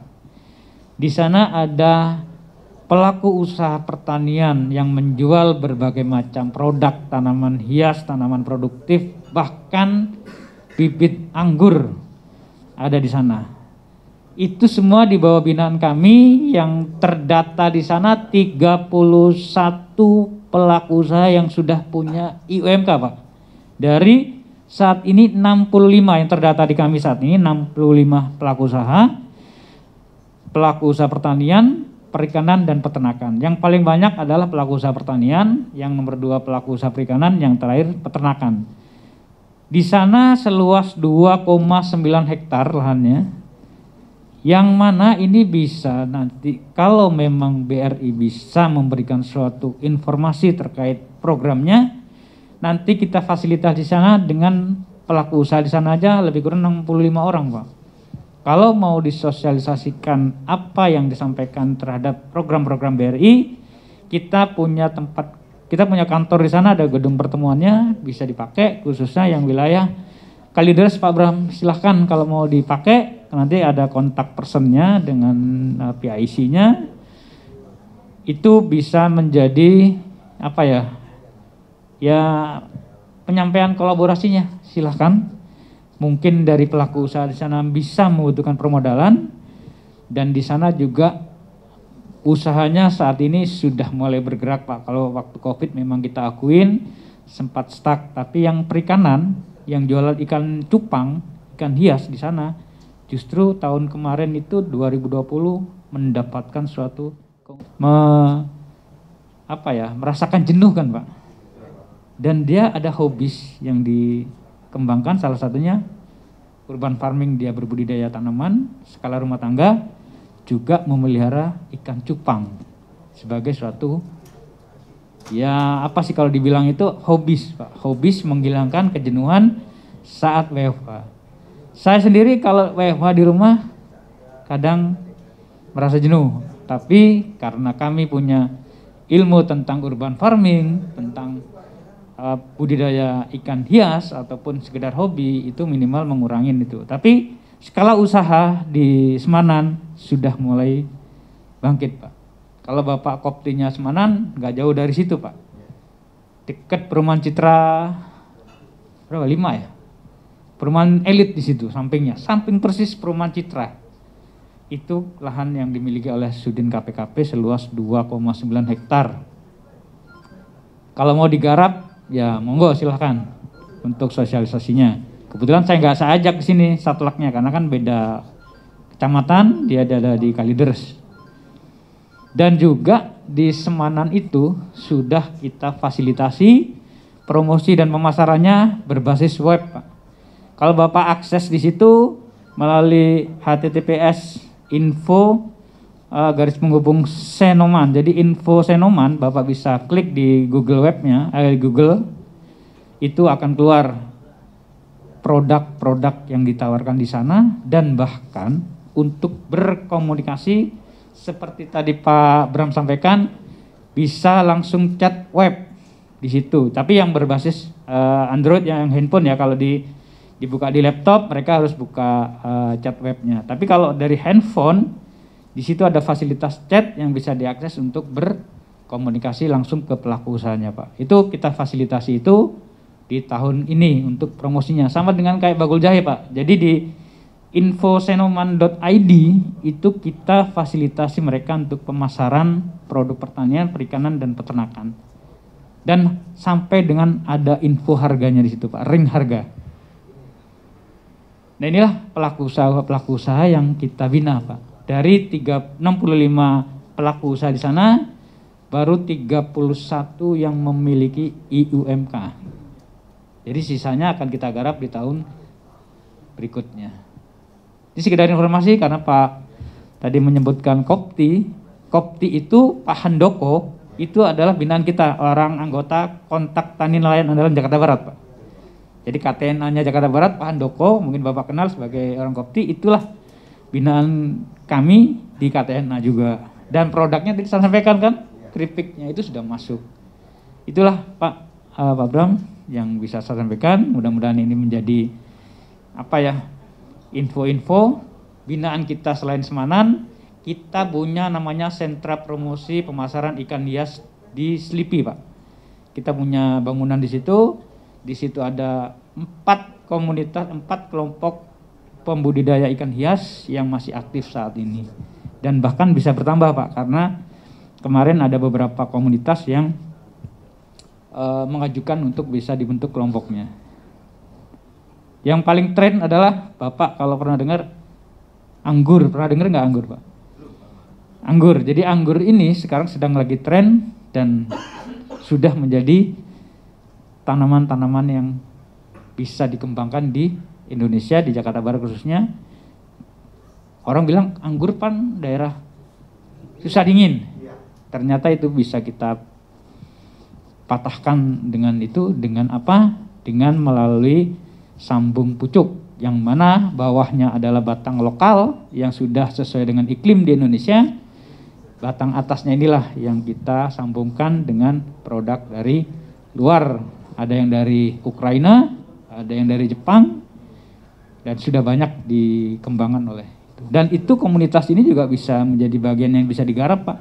Di sana ada pelaku usaha pertanian yang menjual berbagai macam produk, tanaman hias, tanaman produktif, bahkan bibit anggur ada di sana. Itu semua di bawah binaan kami. Yang terdata di sana 31 pelaku usaha yang sudah punya IUMK Pak. Dari saat ini 65 yang terdata di kami saat ini, 65 pelaku usaha pertanian, perikanan dan peternakan. Yang paling banyak adalah pelaku usaha pertanian, yang nomor 2 pelaku usaha perikanan, yang terakhir peternakan. Di sana seluas 2,9 hektar lahannya, yang mana ini bisa nanti kalau memang BRI bisa memberikan suatu informasi terkait programnya, nanti kita fasilitas di sana dengan pelaku usaha di sana aja lebih kurang 65 orang Pak. Kalau mau disosialisasikan apa yang disampaikan terhadap program-program BRI, kita punya kantor di sana, ada gedung pertemuannya, bisa dipakai khususnya yang wilayah Kalideres Pak Bram. Silahkan kalau mau dipakai, nanti ada kontak personnya dengan PIC-nya. Itu bisa menjadi penyampaian kolaborasinya. Silahkan. Mungkin dari pelaku usaha di sana bisa membutuhkan permodalan, dan di sana juga usahanya saat ini sudah mulai bergerak Pak. Kalau waktu COVID memang kita akuin sempat stuck, tapi yang perikanan, yang jualan ikan cupang, ikan hias di sana, justru tahun kemarin itu 2020 mendapatkan suatu merasakan jenuh kan Pak. Dan dia ada hobis yang dikembangkan, salah satunya urban farming, dia berbudidaya tanaman skala rumah tangga, juga memelihara ikan cupang sebagai suatu kalau dibilang itu hobis Pak. Hobis menghilangkan kejenuhan saat WFH. Saya sendiri kalau WFH di rumah kadang merasa jenuh, tapi karena kami punya ilmu tentang urban farming, tentang budidaya ikan hias ataupun sekedar hobi, itu minimal mengurangin itu. Tapi skala usaha di Semanan sudah mulai bangkit Pak. Kalau Bapak Koptinya Semanan nggak jauh dari situ Pak, dekat Perumahan Citra 5 ya, perumahan elit di situ sampingnya, samping persis Perumahan Citra. Itu lahan yang dimiliki oleh Sudin KPKP seluas 2,9 hektar. Kalau mau digarap ya monggo silahkan untuk sosialisasinya. Kebetulan saya nggak ajak ke sini satlaknya karena kan beda kecamatan, dia ada di Kalideres. Dan juga di Semanan itu sudah kita fasilitasi promosi dan pemasarannya berbasis web Pak. Kalau Bapak akses di situ melalui https info garis penghubung Senoman. Jadi info Senoman, Bapak bisa klik di Google webnya, Google, itu akan keluar produk-produk yang ditawarkan di sana, dan bahkan untuk berkomunikasi seperti tadi Pak Bram sampaikan, bisa langsung chat web di situ. Tapi yang berbasis Android, yang handphone ya, kalau dibuka di laptop mereka harus buka chat webnya. Tapi kalau dari handphone, di situ ada fasilitas chat yang bisa diakses untuk berkomunikasi langsung ke pelaku usahanya, Pak. Itu kita fasilitasi itu di tahun ini untuk promosinya. Sama dengan kayak Bagul Jahe, Pak. Jadi di infosenoman.id itu kita fasilitasi mereka untuk pemasaran produk pertanian, perikanan, dan peternakan. Dan sampai dengan ada info harganya di situ, Pak, ring harga. Nah, inilah pelaku usaha yang kita bina, Pak. Dari 65 pelaku usaha di sana, baru 31 yang memiliki IUMK. Jadi sisanya akan kita garap di tahun berikutnya. Ini sekedar informasi karena Pak tadi menyebutkan Kopti. Kopti itu Pak Handoko, itu adalah binaan kita, orang anggota kontak tani nelayan andalan Jakarta Barat, Pak. Jadi KTNA-nya Jakarta Barat, Pak Handoko, mungkin Bapak kenal sebagai orang Kopti, itulah binaan kami di KTNA juga. Dan produknya tadi saya sampaikan kan, keripiknya itu sudah masuk. Itulah Pak Bram yang bisa saya sampaikan. Mudah-mudahan ini menjadi info-info binaan kita. Selain Semanan, kita punya namanya Sentra Promosi Pemasaran Ikan Hias di Slipi, Pak. Kita punya bangunan di situ. Di situ ada 4 komunitas, 4 kelompok pembudidaya ikan hias yang masih aktif saat ini. Dan bahkan bisa bertambah, Pak, karena kemarin ada beberapa komunitas yang mengajukan untuk bisa dibentuk kelompoknya. Yang paling tren adalah, Bapak kalau pernah dengar, anggur. Pernah dengar nggak anggur, Pak? Anggur. Jadi anggur ini sekarang sedang lagi tren dan sudah menjadi tanaman-tanaman yang bisa dikembangkan di Indonesia, di Jakarta Barat khususnya. Orang bilang anggur pan daerah susah dingin. Ternyata itu bisa kita patahkan dengan itu, dengan apa? Dengan melalui sambung pucuk, yang mana bawahnya adalah batang lokal yang sudah sesuai dengan iklim di Indonesia. Batang atasnya inilah yang kita sambungkan dengan produk dari luar. Ada yang dari Ukraina, ada yang dari Jepang, dan sudah banyak dikembangkan oleh itu. Dan itu komunitas ini juga bisa menjadi bagian yang bisa digarap, Pak,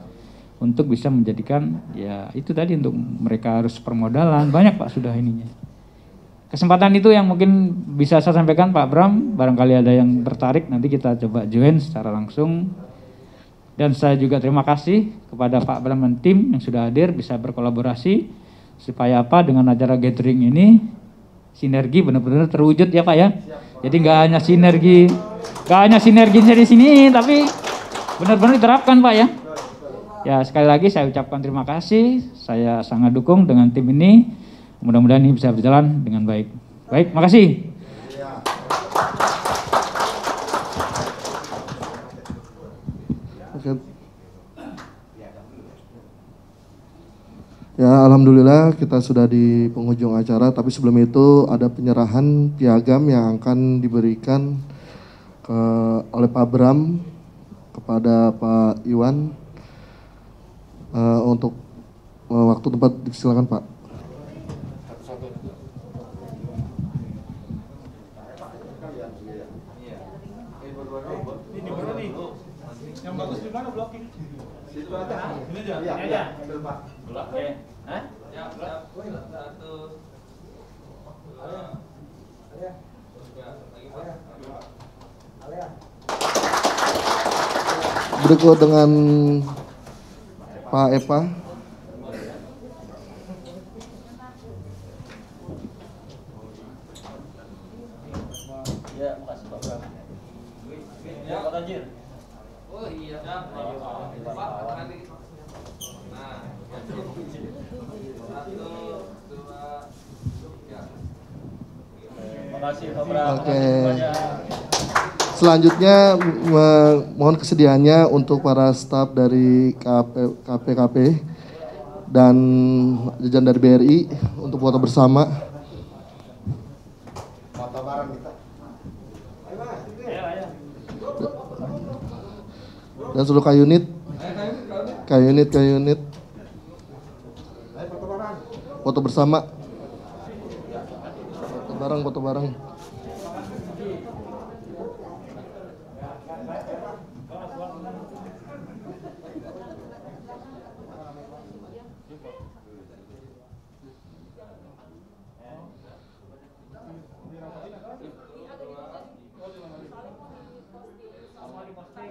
untuk bisa menjadikan, ya itu tadi, untuk mereka harus permodalan, banyak, Pak, sudah ininya. Kesempatan itu yang mungkin bisa saya sampaikan, Pak Bram. Barangkali ada yang tertarik, nanti kita coba join secara langsung. Dan saya juga terima kasih kepada Pak Bram dan tim yang sudah hadir, bisa berkolaborasi supaya apa, dengan acara gathering ini sinergi benar-benar terwujud ya, Pak ya. Jadi nggak hanya sinerginya di sini, tapi benar-benar diterapkan, Pak ya. Ya, sekali lagi saya ucapkan terima kasih. Saya sangat dukung dengan tim ini. Mudah-mudahan ini bisa berjalan dengan baik. Baik, makasih. Ya, alhamdulillah kita sudah di penghujung acara, tapi sebelum itu ada penyerahan piagam yang akan diberikan oleh Pak Bram kepada Pak Iwan untuk waktu tempat. Silakan, Pak. Yang bagus di mana blocking? Situ aja. Ini aja. Ini aja. Pak. Oke. Hah? Ya, satu. Berikut dengan Pak Epa. Ya, makasih Pak Bram. Ya, Pak Tajir. Oh iya. Pak, nanti. Nah, 1, 2, 3. Terima kasih Pak Bram. Oke. Selanjutnya mohon kesediaannya untuk para staf dari KPKP dan jajaran dari BRI untuk foto bersama. Foto bareng kita. Dan seluruh K-unit. Foto bersama. Foto bareng.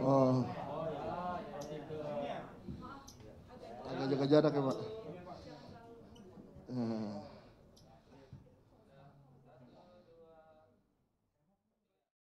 Oh. Agak jaga jarak ya, Pak.